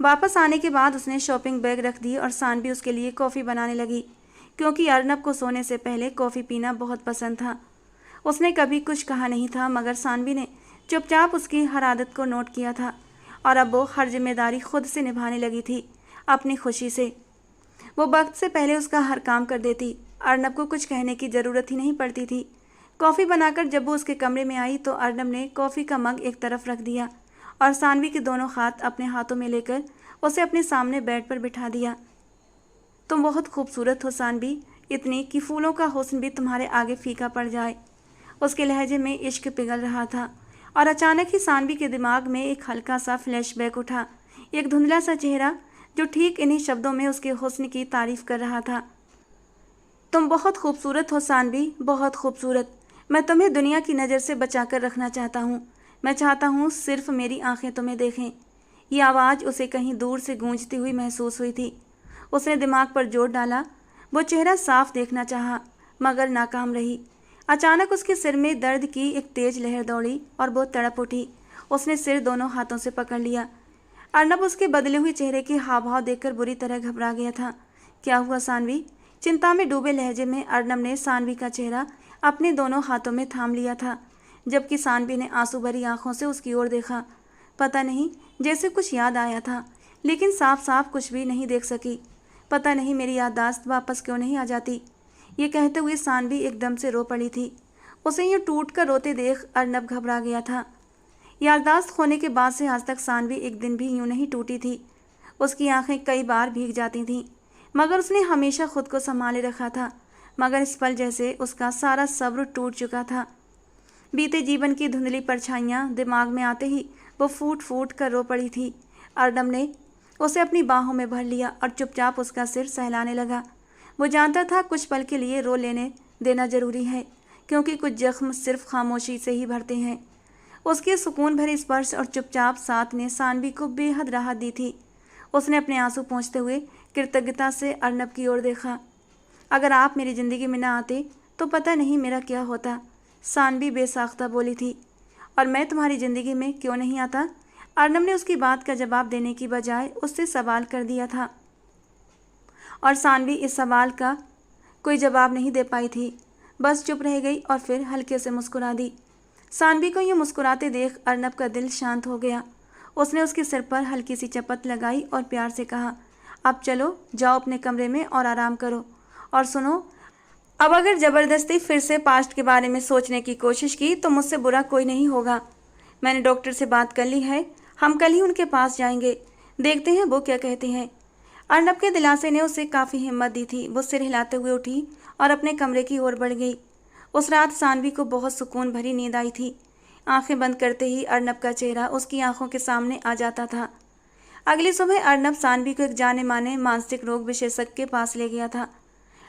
वापस आने के बाद उसने शॉपिंग बैग रख दी और सानवी उसके लिए कॉफ़ी बनाने लगी, क्योंकि अर्नब को सोने से पहले कॉफ़ी पीना बहुत पसंद था। उसने कभी कुछ कहा नहीं था, मगर सानवी ने चुपचाप उसकी हर आदत को नोट किया था और अब वो हर जिम्मेदारी खुद से निभाने लगी थी अपनी खुशी से। वो वक्त से पहले उसका हर काम कर देती, अर्नब को कुछ कहने की ज़रूरत ही नहीं पड़ती थी। कॉफ़ी बनाकर जब वो उसके कमरे में आई तो अर्नब ने कॉफ़ी का मग एक तरफ रख दिया और सानवी के दोनों हाथ अपने हाथों में लेकर उसे अपने सामने बेड पर बिठा दिया। तुम बहुत खूबसूरत हो सानवी, इतनी कि फूलों का हुस्न भी तुम्हारे आगे फीका पड़ जाए। उसके लहजे में इश्क पिघल रहा था और अचानक ही सानवी के दिमाग में एक हल्का सा फ्लैशबैक उठा, एक धुंधला सा चेहरा जो ठीक इन्हीं शब्दों में उसके हुस्न की तारीफ कर रहा था। तुम बहुत खूबसूरत हो सानवी, बहुत खूबसूरत। मैं तुम्हें दुनिया की नज़र से बचा कर रखना चाहता हूँ। मैं चाहता हूँ सिर्फ मेरी आंखें तुम्हें देखें। ये आवाज़ उसे कहीं दूर से गूंजती हुई महसूस हुई थी। उसने दिमाग पर जोर डाला, वो चेहरा साफ देखना चाहा, मगर नाकाम रही। अचानक उसके सिर में दर्द की एक तेज लहर दौड़ी और वो तड़प उठी। उसने सिर दोनों हाथों से पकड़ लिया। अर्नब उसके बदले हुए चेहरे के हाव भाव देखकर बुरी तरह घबरा गया था। क्या हुआ सानवी? चिंता में डूबे लहजे में अर्नब ने सानवी का चेहरा अपने दोनों हाथों में थाम लिया था, जबकि सानवी ने आंसू भरी आंखों से उसकी ओर देखा। पता नहीं, जैसे कुछ याद आया था, लेकिन साफ साफ कुछ भी नहीं देख सकी। पता नहीं मेरी याददाश्त वापस क्यों नहीं आ जाती। ये कहते हुए सानवी एकदम से रो पड़ी थी। उसे यूँ टूट कर रोते देख अर्नब घबरा गया था। याददाश्त खोने के बाद से आज तक सानवी एक दिन भी यूँ नहीं टूटी थी। उसकी आंखें कई बार भीग जाती थीं, मगर उसने हमेशा खुद को संभाले रखा था। मगर इस पल जैसे उसका सारा सब्र टूट चुका था। बीते जीवन की धुंधली परछाइयां दिमाग में आते ही वो फूट फूट कर रो पड़ी थी। अर्नब ने उसे अपनी बाहों में भर लिया और चुपचाप उसका सिर सहलाने लगा। वो जानता था कुछ पल के लिए रो लेने देना जरूरी है, क्योंकि कुछ जख्म सिर्फ खामोशी से ही भरते हैं। उसके सुकून भरे स्पर्श और चुपचाप साथ ने सानवी को बेहद राहत दी थी। उसने अपने आंसू पोंछते हुए कृतज्ञता से अर्नब की ओर देखा। अगर आप मेरी ज़िंदगी में ना आते तो पता नहीं मेरा क्या होता, सानवी बेसाख्ता बोली थी। और मैं तुम्हारी ज़िंदगी में क्यों नहीं आता? अर्नब ने उसकी बात का जवाब देने की बजाय उससे सवाल कर दिया था, और सानवी इस सवाल का कोई जवाब नहीं दे पाई थी। बस चुप रह गई और फिर हल्के से मुस्कुरा दी। सानवी को यूँ मुस्कुराते देख अर्नब का दिल शांत हो गया। उसने उसके सिर पर हल्की सी चपत लगाई और प्यार से कहा, अब चलो, जाओ अपने कमरे में और आराम करो। और सुनो, अब अगर ज़बरदस्ती फिर से पास्ट के बारे में सोचने की कोशिश की तो मुझसे बुरा कोई नहीं होगा। मैंने डॉक्टर से बात कर ली है, हम कल ही उनके पास जाएंगे, देखते हैं वो क्या कहते हैं। अर्नब के दिलासे ने उसे काफ़ी हिम्मत दी थी। वो सिर हिलाते हुए उठी और अपने कमरे की ओर बढ़ गई। उस रात सानवी को बहुत सुकून भरी नींद आई थी। आंखें बंद करते ही अर्नब का चेहरा उसकी आंखों के सामने आ जाता था। अगली सुबह अर्नब सानवी को एक जाने माने मानसिक रोग विशेषज्ञ के पास ले गया था।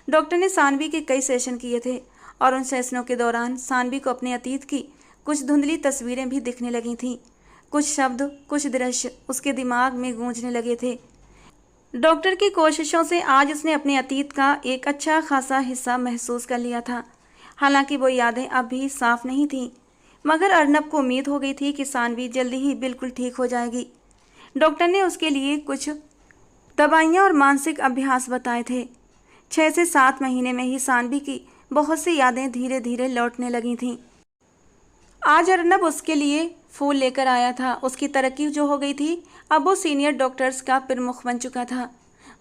डॉक्टर ने सानवी के कई सेशन किए थे और उन सेशनों के दौरान सानवी को अपने अतीत की कुछ धुंधली तस्वीरें भी दिखने लगी थीं। कुछ शब्द, कुछ दृश्य उसके दिमाग में गूंजने लगे थे। डॉक्टर की कोशिशों से आज उसने अपने अतीत का एक अच्छा खासा हिस्सा महसूस कर लिया था। हालांकि वो यादें अब भी साफ नहीं थीं, मगर अर्नब को उम्मीद हो गई थी कि सानवी जल्दी ही बिल्कुल ठीक हो जाएगी। डॉक्टर ने उसके लिए कुछ दवाइयाँ और मानसिक अभ्यास बताए थे। 6 से 7 महीने में ही सानवी की बहुत सी यादें धीरे धीरे लौटने लगी थीं। आज अर्नब उसके लिए फूल लेकर आया था। उसकी तरक्की जो हो गई थी, अब वो सीनियर डॉक्टर्स का प्रमुख बन चुका था।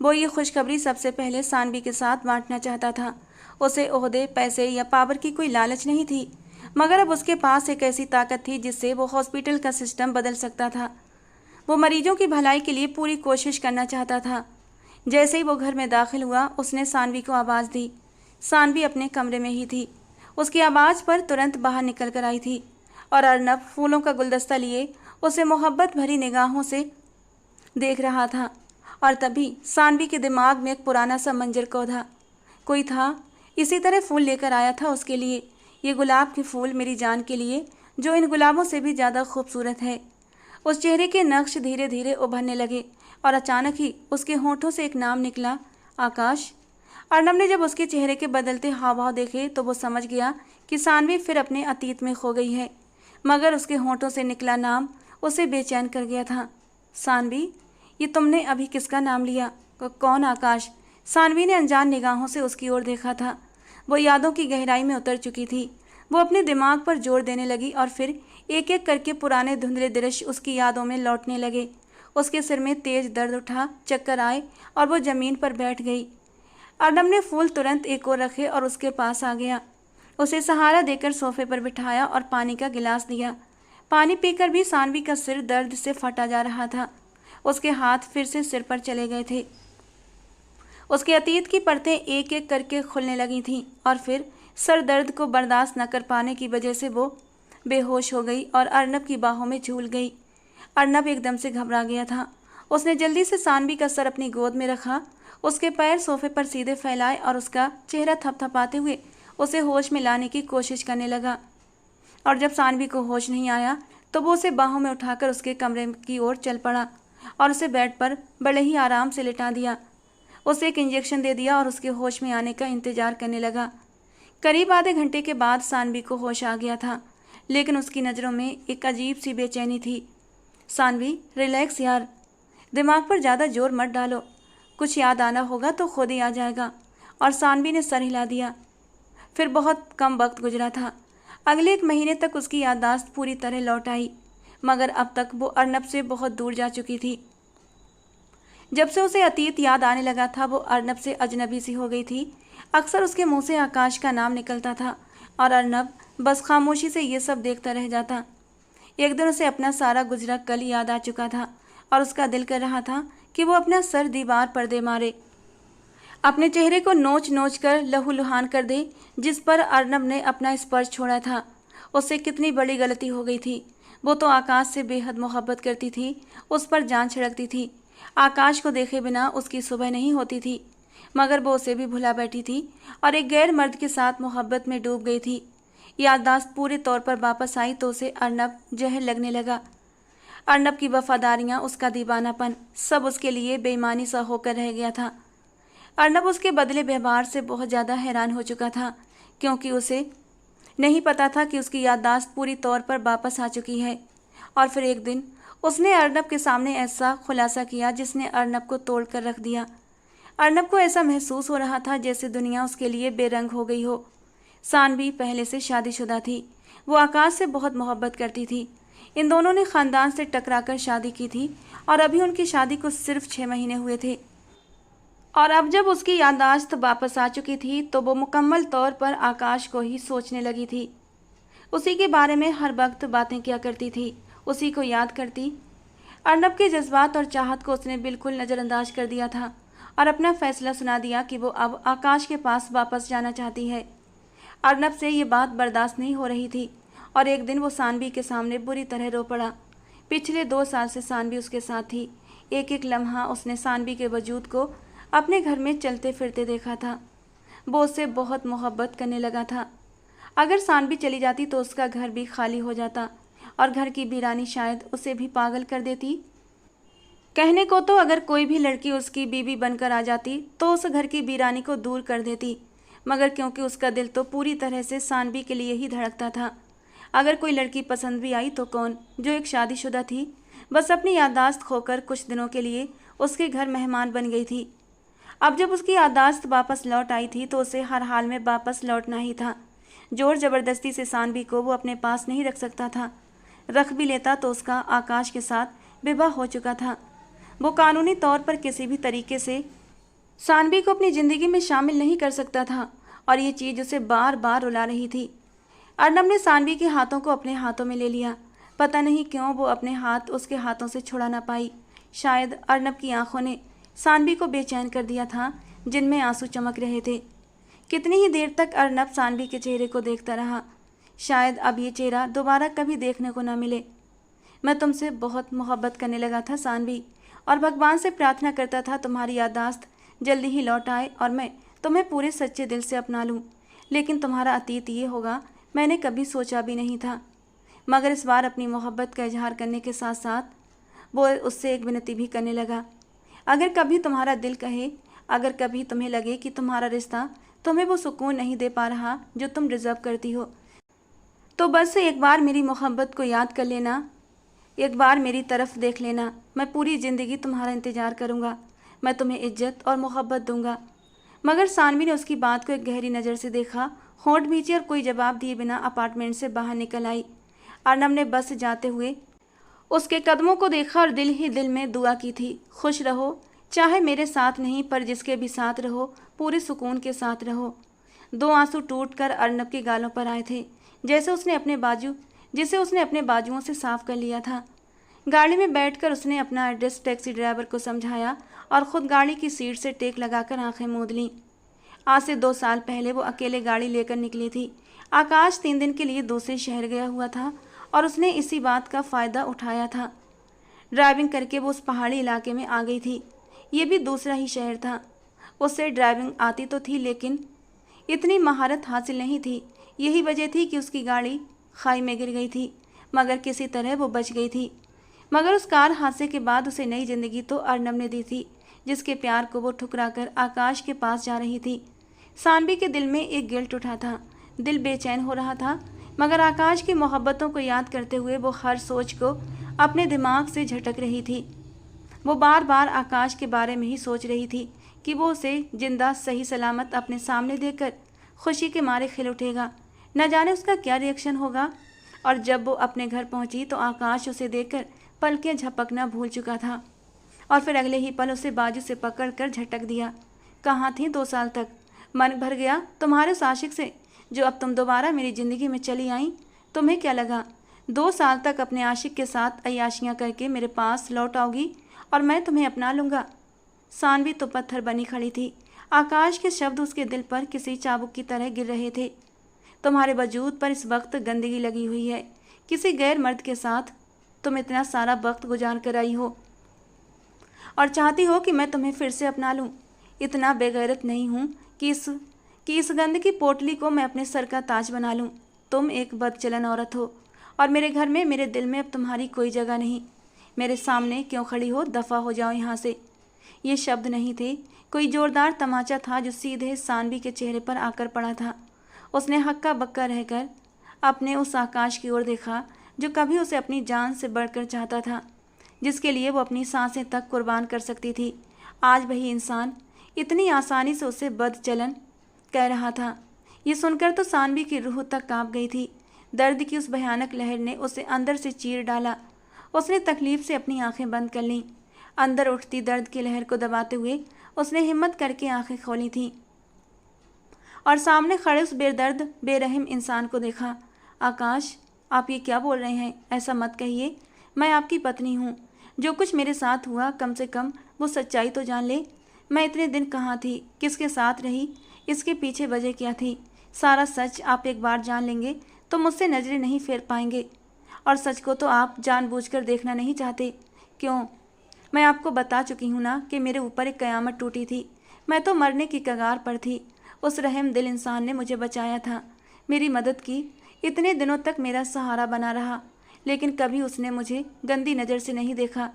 वो ये खुशखबरी सबसे पहले सानवी के साथ बांटना चाहता था। उसे ओहदे, पैसे या पावर की कोई लालच नहीं थी, मगर अब उसके पास एक ऐसी ताकत थी जिससे वो हॉस्पिटल का सिस्टम बदल सकता था। वो मरीजों की भलाई के लिए पूरी कोशिश करना चाहता था। जैसे ही वो घर में दाखिल हुआ, उसने सानवी को आवाज़ दी। सानवी अपने कमरे में ही थी। उसकी आवाज़ पर तुरंत बाहर निकल कर आई थी और अर्नब फूलों का गुलदस्ता लिए उसे मोहब्बत भरी निगाहों से देख रहा था। और तभी सानवी के दिमाग में एक पुराना सा मंजर कौधा। कोई था, इसी तरह फूल लेकर आया था उसके लिए। ये गुलाब के फूल मेरी जान के लिए, जो इन गुलाबों से भी ज़्यादा खूबसूरत है। उस चेहरे के नक्श धीरे धीरे उभरने लगे और अचानक ही उसके होठों से एक नाम निकला, आकाश। अर्नब ने जब उसके चेहरे के बदलते हाव भाव देखे तो वो समझ गया कि सानवी फिर अपने अतीत में खो गई है, मगर उसके होठों से निकला नाम उसे बेचैन कर गया था। सानवी, ये तुमने अभी किसका नाम लिया? कौन आकाश? सानवी ने अनजान निगाहों से उसकी ओर देखा था। वो यादों की गहराई में उतर चुकी थी। वो अपने दिमाग पर जोर देने लगी और फिर एक एक करके पुराने धुंधले दृश्य उसकी यादों में लौटने लगे। उसके सिर में तेज दर्द उठा, चक्कर आए और वो ज़मीन पर बैठ गई। अर्नब ने फूल तुरंत एक ओर रखे और उसके पास आ गया। उसे सहारा देकर सोफे पर बिठाया और पानी का गिलास दिया। पानी पीकर भी सानवी का सिर दर्द से फटा जा रहा था। उसके हाथ फिर से सिर पर चले गए थे। उसके अतीत की परतें एक एक करके खुलने लगी थीं और फिर सर दर्द को बर्दाश्त न कर पाने की वजह से वो बेहोश हो गई और अर्नब की बाहों में झूल गई। अर्नब एकदम से घबरा गया था। उसने जल्दी से सानवी का सर अपनी गोद में रखा, उसके पैर सोफे पर सीधे फैलाए और उसका चेहरा थपथपाते हुए उसे होश में लाने की कोशिश करने लगा। और जब सानवी को होश नहीं आया तो वो उसे बाहों में उठाकर उसके कमरे की ओर चल पड़ा और उसे बेड पर बड़े ही आराम से लिटा दिया। उसे एक इंजेक्शन दे दिया और उसके होश में आने का इंतजार करने लगा। करीब आधे घंटे के बाद सानवी को होश आ गया था, लेकिन उसकी नज़रों में एक अजीब सी बेचैनी थी। सानवी, रिलैक्स यार, दिमाग पर ज़्यादा जोर मत डालो, कुछ याद आना होगा तो खुद ही आ जाएगा। और सानवी ने सर हिला दिया। फिर बहुत कम वक्त गुजरा था। अगले 1 महीने तक उसकी याददाश्त पूरी तरह लौट आई, मगर अब तक वो अर्नब से बहुत दूर जा चुकी थी। जब से उसे अतीत याद आने लगा था, वो अर्नब से अजनबी सी हो गई थी। अक्सर उसके मुंह से आकाश का नाम निकलता था और अर्नब बस खामोशी से ये सब देखता रह जाता। एक दिन उसे अपना सारा गुजरा कल याद आ चुका था और उसका दिल कर रहा था कि वो अपना सर दीवार पर दे मारे, अपने चेहरे को नोच नोच कर लहूलुहान कर दे, जिस पर अर्नब ने अपना स्पर्श छोड़ा था। उससे कितनी बड़ी गलती हो गई थी। वो तो आकाश से बेहद मोहब्बत करती थी, उस पर जान छिड़कती थी। आकाश को देखे बिना उसकी सुबह नहीं होती थी, मगर वो उसे भी भुला बैठी थी और एक गैर मर्द के साथ मोहब्बत में डूब गई थी। याददाश्त पूरे तौर पर वापस आई तो उसे अर्नब जहर लगने लगा। अर्नब की वफादारियां, उसका दीवानापन, सब उसके लिए बेईमानी सा होकर रह गया था। अर्नब उसके बदले व्यवहार से बहुत ज़्यादा हैरान हो चुका था, क्योंकि उसे नहीं पता था कि उसकी याददाश्त पूरी तौर पर वापस आ चुकी है। और फिर एक दिन उसने अर्नब के सामने ऐसा खुलासा किया जिसने अर्नब को तोड़ कर रख दिया। अर्नब को ऐसा महसूस हो रहा था जैसे दुनिया उसके लिए बेरंग हो गई हो। सानवी पहले से शादीशुदा थी। वो आकाश से बहुत मोहब्बत करती थी। इन दोनों ने ख़ानदान से टकराकर शादी की थी और अभी उनकी शादी को सिर्फ 6 महीने हुए थे। और अब जब उसकी याददाश्त वापस आ चुकी थी तो वो मुकम्मल तौर पर आकाश को ही सोचने लगी थी। उसी के बारे में हर वक्त बातें किया करती थी, उसी को याद करती। अर्नब के जज्बात और चाहत को उसने बिल्कुल नज़रअंदाज कर दिया था और अपना फैसला सुना दिया कि वो अब आकाश के पास वापस जाना चाहती है। अर्नब से ये बात बर्दाश्त नहीं हो रही थी और एक दिन वो सानवी के सामने बुरी तरह रो पड़ा। पिछले 2 साल से सानवी उसके साथ थी। एक एक लम्हा उसने सानवी के वजूद को अपने घर में चलते फिरते देखा था। वो उससे बहुत मोहब्बत करने लगा था। अगर सानवी चली जाती तो उसका घर भी खाली हो जाता और घर की वीरानी शायद उसे भी पागल कर देती। कहने को तो अगर कोई भी लड़की उसकी बीवी बनकर आ जाती तो उस घर की वीरानी को दूर कर देती, मगर क्योंकि उसका दिल तो पूरी तरह से सानवी के लिए ही धड़कता था। अगर कोई लड़की पसंद भी आई तो कौन, जो एक शादीशुदा थी, बस अपनी याददाश्त खोकर कुछ दिनों के लिए उसके घर मेहमान बन गई थी। अब जब उसकी याददाश्त वापस लौट आई थी तो उसे हर हाल में वापस लौटना ही था। जोर ज़बरदस्ती से सानवी को वो अपने पास नहीं रख सकता था। रख भी लेता तो उसका आकाश के साथ विवाह हो चुका था। वो कानूनी तौर पर किसी भी तरीके से सानवी को अपनी ज़िंदगी में शामिल नहीं कर सकता था और ये चीज़ उसे बार बार रुला रही थी। अर्नब ने सानवी के हाथों को अपने हाथों में ले लिया। पता नहीं क्यों वो अपने हाथ उसके हाथों से छुड़ा ना पाई। शायद अर्नब की आंखों ने सानवी को बेचैन कर दिया था, जिनमें आंसू चमक रहे थे। कितनी ही देर तक अर्नब सानवी के चेहरे को देखता रहा। शायद अब ये चेहरा दोबारा कभी देखने को ना मिले। मैं तुमसे बहुत मोहब्बत करने लगा था सानवी, और भगवान से प्रार्थना करता था तुम्हारी याददाश्त जल्दी ही लौट आए और मैं तुम्हें पूरे सच्चे दिल से अपना लूँ। लेकिन तुम्हारा अतीत ये होगा मैंने कभी सोचा भी नहीं था। मगर इस बार अपनी मोहब्बत का इजहार करने के साथ साथ वो उससे एक विनती भी करने लगा। अगर कभी तुम्हारा दिल कहे, अगर कभी तुम्हें लगे कि तुम्हारा रिश्ता तुम्हें वो सुकून नहीं दे पा रहा जो तुम डिज़र्व करती हो, तो बस एक बार मेरी मोहब्बत को याद कर लेना, एक बार मेरी तरफ देख लेना। मैं पूरी ज़िंदगी तुम्हारा इंतज़ार करूँगा। मैं तुम्हें इज्जत और मोहब्बत दूँगा। मगर सानवी ने उसकी बात को एक गहरी नज़र से देखा, होंठ भींचे और कोई जवाब दिए बिना अपार्टमेंट से बाहर निकल आई। अर्नब ने बस जाते हुए उसके कदमों को देखा और दिल ही दिल में दुआ की थी, खुश रहो, चाहे मेरे साथ नहीं पर जिसके भी साथ रहो पूरे सुकून के साथ रहो। 2 आंसू टूटकर अर्नब के गालों पर आए थे, जिसे उसने अपने बाजुओं से साफ कर लिया था। गाड़ी में बैठकर उसने अपना एड्रेस टैक्सी ड्राइवर को समझाया और ख़ुद गाड़ी की सीट से टेक लगाकर आंखें मूंद लीं। आज से 2 साल पहले वो अकेले गाड़ी लेकर निकली थी। आकाश 3 दिन के लिए दूसरे शहर गया हुआ था और उसने इसी बात का फ़ायदा उठाया था। ड्राइविंग करके वो उस पहाड़ी इलाके में आ गई थी। ये भी दूसरा ही शहर था। उससे ड्राइविंग आती तो थी लेकिन इतनी महारत हासिल नहीं थी। यही वजह थी कि उसकी गाड़ी खाई में गिर गई थी, मगर किसी तरह वो बच गई थी। मगर उस कार हादसे के बाद उसे नई ज़िंदगी तो अर्नब ने दी थी, जिसके प्यार को वो ठुकराकर आकाश के पास जा रही थी। सानवी के दिल में एक गिल्ट उठा था, दिल बेचैन हो रहा था, मगर आकाश की मोहब्बतों को याद करते हुए वो हर सोच को अपने दिमाग से झटक रही थी। वो बार बार आकाश के बारे में ही सोच रही थी कि वो उसे जिंदा सही सलामत अपने सामने देखकर खुशी के मारे खिल उठेगा। न जाने उसका क्या रिएक्शन होगा। और जब वो अपने घर पहुंची तो आकाश उसे देखकर पलकें झपकना भूल चुका था और फिर अगले ही पल उसे बाजू से पकड़कर झटक दिया। कहाँ थी 2 साल तक? मन भर गया तुम्हारे उस आशिक से जो अब तुम दोबारा मेरी ज़िंदगी में चली आई। तुम्हें क्या लगा 2 साल तक अपने आशिक के साथ अय्याशियाँ करके मेरे पास लौट आओगी और मैं तुम्हें अपना लूँगा। सानवी तो पत्थर बनी खड़ी थी। आकाश के शब्द उसके दिल पर किसी चाबुक की तरह गिर रहे थे। तुम्हारे वजूद पर इस वक्त गंदगी लगी हुई है। किसी गैर मर्द के साथ तुम इतना सारा वक्त गुजार कर आई हो और चाहती हो कि मैं तुम्हें फिर से अपना लूं। इतना बेगैरत नहीं हूं कि इस गंद की पोटली को मैं अपने सर का ताज बना लूं। तुम एक बदचलन औरत हो और मेरे घर में, मेरे दिल में अब तुम्हारी कोई जगह नहीं। मेरे सामने क्यों खड़ी हो? दफ़ा हो जाओ यहाँ से। ये शब्द नहीं थे, कोई जोरदार तमाचा था जो सीधे सानवी के चेहरे पर आकर पड़ा था। उसने हक्का बक्का रहकर अपने उस आकाश की ओर देखा जो कभी उसे अपनी जान से बढ़कर चाहता था, जिसके लिए वो अपनी सांसें तक कुर्बान कर सकती थी। आज वही इंसान इतनी आसानी से उसे बदचलन कह रहा था। ये सुनकर तो सानवी की रूह तक कांप गई थी। दर्द की उस भयानक लहर ने उसे अंदर से चीर डाला। उसने तकलीफ से अपनी आंखें बंद कर लीं। अंदर उठती दर्द की लहर को दबाते हुए उसने हिम्मत करके आंखें खोली थीं और सामने खड़े उस बेदर्द बेरहम इंसान को देखा। आकाश, आप ये क्या बोल रहे हैं? ऐसा मत कहिए। मैं आपकी पत्नी हूँ। जो कुछ मेरे साथ हुआ, कम से कम वो सच्चाई तो जान ले। मैं इतने दिन कहाँ थी, किसके साथ रही, इसके पीछे वजह क्या थी? सारा सच आप एक बार जान लेंगे तो मुझसे नजरें नहीं फेर पाएंगे। और सच को तो आप जानबूझकर देखना नहीं चाहते। क्यों? मैं आपको बता चुकी हूँ ना कि मेरे ऊपर एक कयामत टूटी थी। मैं तो मरने की कगार पर थी। उस रहम दिल इंसान ने मुझे बचाया था, मेरी मदद की, इतने दिनों तक मेरा सहारा बना रहा, लेकिन कभी उसने मुझे गंदी नज़र से नहीं देखा।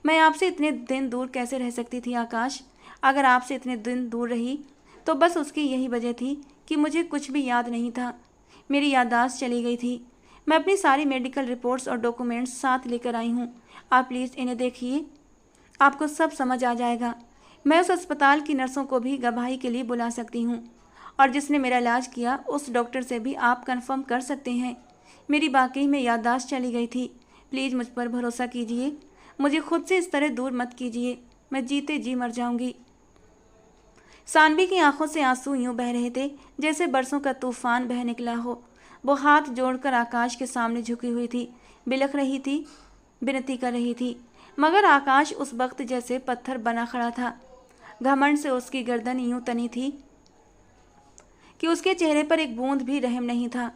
मैं आपसे इतने दिन दूर कैसे रह सकती थी आकाश? अगर आपसे इतने दिन दूर रही तो बस उसकी यही वजह थी कि मुझे कुछ भी याद नहीं था। मेरी याददाश्त चली गई थी। मैं अपनी सारी मेडिकल रिपोर्ट्स और डॉक्यूमेंट्स साथ लेकर आई हूँ। आप प्लीज़ इन्हें देखिए, आपको सब समझ आ जाएगा। मैं उस अस्पताल की नर्सों को भी गवाही के लिए बुला सकती हूँ और जिसने मेरा इलाज किया उस डॉक्टर से भी आप कंफर्म कर सकते हैं मेरी वाकई में याददाश्त चली गई थी। प्लीज़ मुझ पर भरोसा कीजिए। मुझे खुद से इस तरह दूर मत कीजिए। मैं जीते जी मर जाऊंगी। सानवी की आंखों से आंसू यूं बह रहे थे जैसे बरसों का तूफान बह निकला हो। वो हाथ जोड़कर आकाश के सामने झुकी हुई थी, बिलख रही थी, विनती कर रही थी। मगर आकाश उस वक्त जैसे पत्थर बना खड़ा था। घमंड से उसकी गर्दन यूं तनी थी कि उसके चेहरे पर एक बूंद भी रहम नहीं था।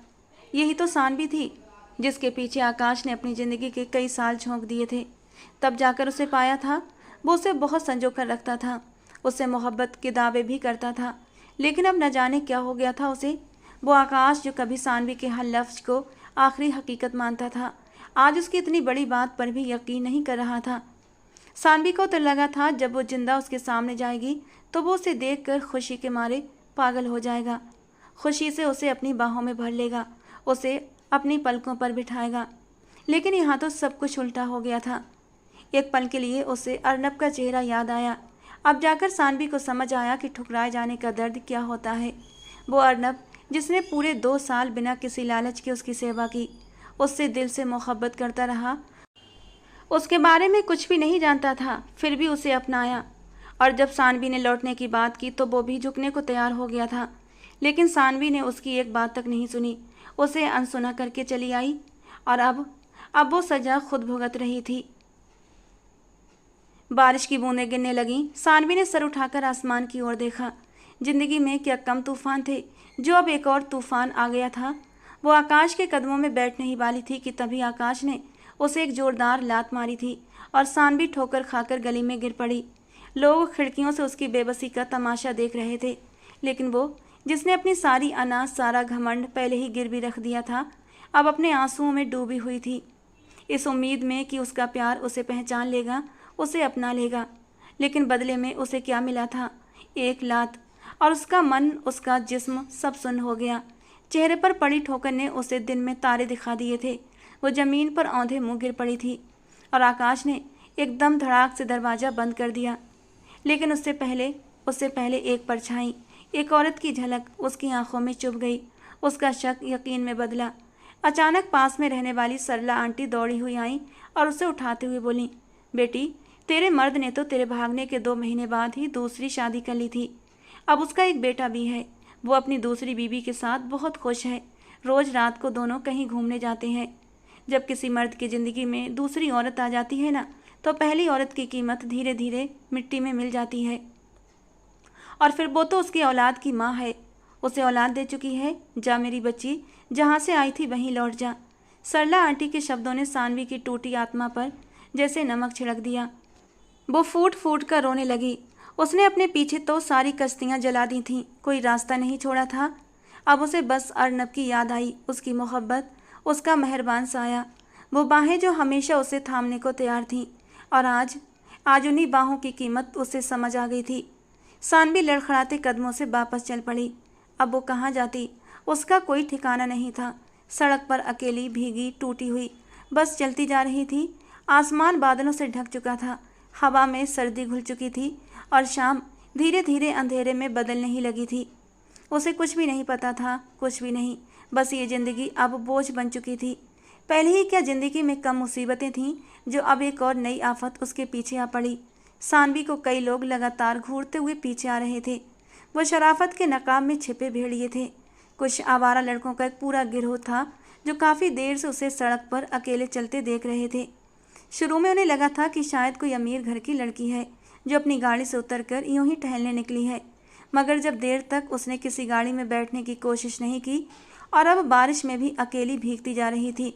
यही तो सानवी थी जिसके पीछे आकाश ने अपनी ज़िंदगी के कई साल झोंक दिए थे। तब जाकर उसे पाया था। वो उसे बहुत संजो कर रखता था, उससे मोहब्बत के दावे भी करता था, लेकिन अब न जाने क्या हो गया था उसे। वो आकाश जो कभी सानवी के हर लफ्ज़ को आखिरी हकीकत मानता था, आज उसकी इतनी बड़ी बात पर भी यकीन नहीं कर रहा था। सानवी को तो लगा था जब वो जिंदा उसके सामने जाएगी तो वो उसे देखकर खुशी के मारे पागल हो जाएगा। खुशी से उसे अपनी बाहों में भर लेगा, उसे अपनी पलकों पर बिठाएगा। लेकिन यहाँ तो सब कुछ उल्टा हो गया था। एक पल के लिए उसे अर्नब का चेहरा याद आया। अब जाकर सानवी को समझ आया कि ठुकराए जाने का दर्द क्या होता है। वो अर्नब जिसने पूरे 2 साल बिना किसी लालच के उसकी सेवा की, उससे दिल से मोहब्बत करता रहा, उसके बारे में कुछ भी नहीं जानता था, फिर भी उसे अपनाया। और जब सानवी ने लौटने की बात की तो वो भी झुकने को तैयार हो गया था, लेकिन सानवी ने उसकी एक बात तक नहीं सुनी, उसे अनसुना करके चली आई। और अब वो सजा खुद भुगत रही थी। बारिश की बूंदें गिरने लगीं। सानवी ने सर उठाकर आसमान की ओर देखा। जिंदगी में क्या कम तूफान थे जो अब एक और तूफान आ गया था। वो आकाश के कदमों में बैठने ही वाली थी कि तभी आकाश ने उसे एक जोरदार लात मारी थी और सानवी ठोकर खाकर गली में गिर पड़ी। लोग खिड़कियों से उसकी बेबसी का तमाशा देख रहे थे, लेकिन वो जिसने अपनी सारी अनाज, सारा घमंड पहले ही गिरवी रख दिया था, अब अपने आंसुओं में डूबी हुई थी, इस उम्मीद में कि उसका प्यार उसे पहचान लेगा, उसे अपना लेगा। लेकिन बदले में उसे क्या मिला था? एक लात। और उसका मन, उसका जिस्म सब सुन्न हो गया। चेहरे पर पड़ी ठोकर ने उसे दिन में तारे दिखा दिए थे। वो जमीन पर औंधे मुंह गिर पड़ी थी और आकाश ने एकदम धड़ाक से दरवाज़ा बंद कर दिया। लेकिन उससे पहले एक परछाई, एक औरत की झलक उसकी आंखों में चुभ गई। उसका शक यकीन में बदला। अचानक पास में रहने वाली सरला आंटी दौड़ी हुई आई और उसे उठाते हुए बोली, बेटी, तेरे मर्द ने तो तेरे भागने के 2 महीने बाद ही दूसरी शादी कर ली थी। अब उसका एक बेटा भी है। वो अपनी दूसरी बीवी के साथ बहुत खुश है। रोज़ रात को दोनों कहीं घूमने जाते हैं। जब किसी मर्द की ज़िंदगी में दूसरी औरत आ जाती है ना, तो पहली औरत की कीमत धीरे धीरे मिट्टी में मिल जाती है। और फिर वो तो उसकी औलाद की माँ है, उसे औलाद दे चुकी है। जा मेरी बच्ची, जहाँ से आई थी वहीं लौट जा। सरला आंटी के शब्दों ने सानवी की टूटी आत्मा पर जैसे नमक छिड़क दिया। वो फूट फूट कर रोने लगी। उसने अपने पीछे तो सारी कश्तियाँ जला दी थीं, कोई रास्ता नहीं छोड़ा था। अब उसे बस अर्नब की याद आई, उसकी मोहब्बत, उसका मेहरबान साया, वो बाहें जो हमेशा उसे थामने को तैयार थीं। और आज आज उन्हीं बाहों की कीमत उसे समझ आ गई थी। सानवी लड़खड़ाते कदमों से वापस चल पड़ी। अब वो कहाँ जाती, उसका कोई ठिकाना नहीं था। सड़क पर अकेली, भीगी, टूटी हुई बस चलती जा रही थी। आसमान बादलों से ढक चुका था, हवा में सर्दी घुल चुकी थी और शाम धीरे धीरे अंधेरे में बदलने ही लगी थी। उसे कुछ भी नहीं पता था, कुछ भी नहीं। बस ये ज़िंदगी अब बोझ बन चुकी थी। पहले ही क्या ज़िंदगी में कम मुसीबतें थीं, जो अब एक और नई आफत उसके पीछे आ पड़ी। सानवी को कई लोग लगातार घूरते हुए पीछे आ रहे थे। वो शराफत के नकाब में छिपे भेड़िए थे। कुछ आवारा लड़कों का एक पूरा गिरोह था जो काफ़ी देर से उसे सड़क पर अकेले चलते देख रहे थे। शुरू में उन्हें लगा था कि शायद कोई अमीर घर की लड़की है जो अपनी गाड़ी से उतरकर यूं ही टहलने निकली है, मगर जब देर तक उसने किसी गाड़ी में बैठने की कोशिश नहीं की और अब बारिश में भी अकेली भीगती जा रही थी,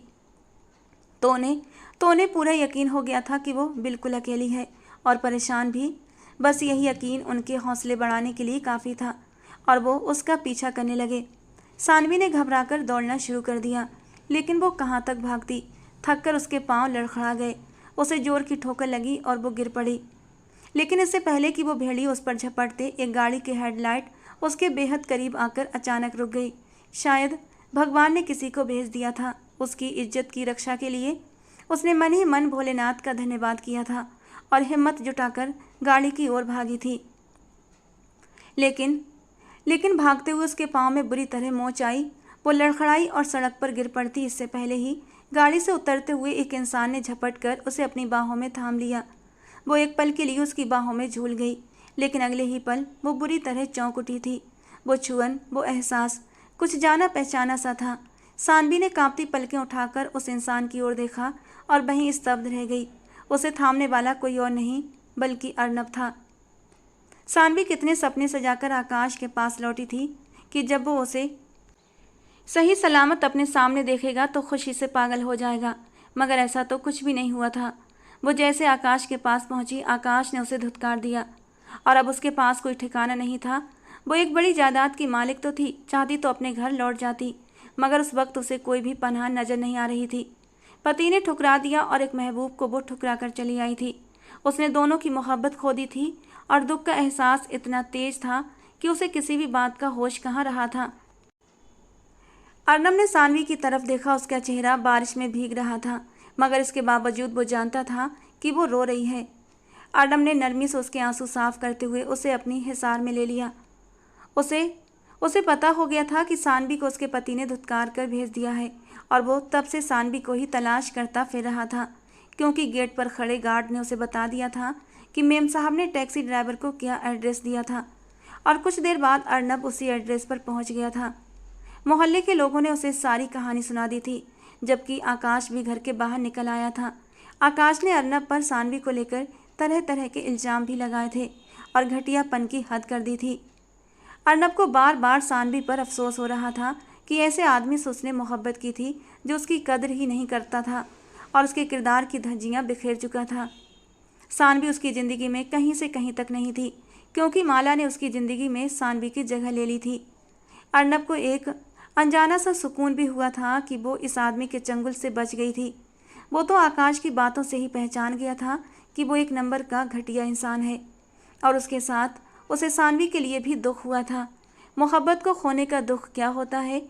तो उन्हें पूरा यकीन हो गया था कि वो बिल्कुल अकेली है और परेशान भी। बस यही यकीन उनके हौसले बढ़ाने के लिए काफ़ी था और वो उसका पीछा करने लगे। सानवी ने घबराकर दौड़ना शुरू कर दिया, लेकिन वो कहाँ तक भागती। थककर उसके पांव लड़खड़ा गए, उसे जोर की ठोकर लगी और वो गिर पड़ी। लेकिन इससे पहले कि वो भेड़ी उस पर झपटते, एक गाड़ी की हेडलाइट उसके बेहद करीब आकर अचानक रुक गई। शायद भगवान ने किसी को भेज दिया था उसकी इज्जत की रक्षा के लिए। उसने मन ही मन भोलेनाथ का धन्यवाद किया था और हिम्मत जुटाकर गाड़ी की ओर भागी थी। लेकिन भागते हुए उसके पाँव में बुरी तरह मोच आई। वो लड़खड़ाई और सड़क पर गिर पड़ती इससे पहले ही गाड़ी से उतरते हुए एक इंसान ने झपट कर उसे अपनी बाहों में थाम लिया। वो एक पल के लिए उसकी बाहों में झूल गई, लेकिन अगले ही पल वो बुरी तरह चौंक उठी थी। वो छुअन, वो एहसास कुछ जाना पहचाना सा था। सानवी ने कांपती पलकें उठाकर उस इंसान की ओर देखा और वहीं स्तब्ध रह गई। उसे थामने वाला कोई और नहीं बल्कि अर्नब था। सानवी कितने सपने सजाकर आकाश के पास लौटी थी कि जब वो उसे सही सलामत अपने सामने देखेगा तो खुशी से पागल हो जाएगा, मगर ऐसा तो कुछ भी नहीं हुआ था। वो जैसे आकाश के पास पहुंची, आकाश ने उसे धुतकार दिया और अब उसके पास कोई ठिकाना नहीं था। वो एक बड़ी जायदाद की मालिक तो थी, चाहती तो अपने घर लौट जाती, मगर उस वक्त उसे कोई भी पनाह नजर नहीं आ रही थी। पति ने ठुकरा दिया और एक महबूब को वो ठुकरा कर चली आई थी। उसने दोनों की मोहब्बत खो दी थी और दुख का एहसास इतना तेज था कि उसे किसी भी बात का होश कहाँ रहा था। अर्नब ने सानवी की तरफ देखा। उसका चेहरा बारिश में भीग रहा था, मगर इसके बावजूद वो जानता था कि वो रो रही है। अर्नब ने नरमी से उसके आंसू साफ करते हुए उसे अपनी हिसार में ले लिया। उसे पता हो गया था कि सानवी को उसके पति ने धुतकार कर भेज दिया है और वो तब से सानवी को ही तलाश करता फिर रहा था, क्योंकि गेट पर खड़े गार्ड ने उसे बता दिया था कि मेम साहब ने टैक्सी ड्राइवर को क्या एड्रेस दिया था। और कुछ देर बाद अर्नब उसी एड्रेस पर पहुंच गया था। मोहल्ले के लोगों ने उसे सारी कहानी सुना दी थी, जबकि आकाश भी घर के बाहर निकल आया था। आकाश ने अर्नब पर सानवी को लेकर तरह तरह के इल्ज़ाम भी लगाए थे और घटियापन की हद कर दी थी। अर्नब को बार बार सानवी पर अफसोस हो रहा था कि ऐसे आदमी से उसने मोहब्बत की थी जो उसकी कदर ही नहीं करता था और उसके किरदार की धज्जियाँ बिखेर चुका था। सानवी उसकी ज़िंदगी में कहीं से कहीं तक नहीं थी, क्योंकि माला ने उसकी ज़िंदगी में सानवी की जगह ले ली थी। अर्नब को एक अनजाना सा सुकून भी हुआ था कि वो इस आदमी के चंगुल से बच गई थी। वो तो आकाश की बातों से ही पहचान गया था कि वो एक नंबर का घटिया इंसान है, और उसके साथ उसे सानवी के लिए भी दुख हुआ था। मोहब्बत को खोने का दुख क्या होता है,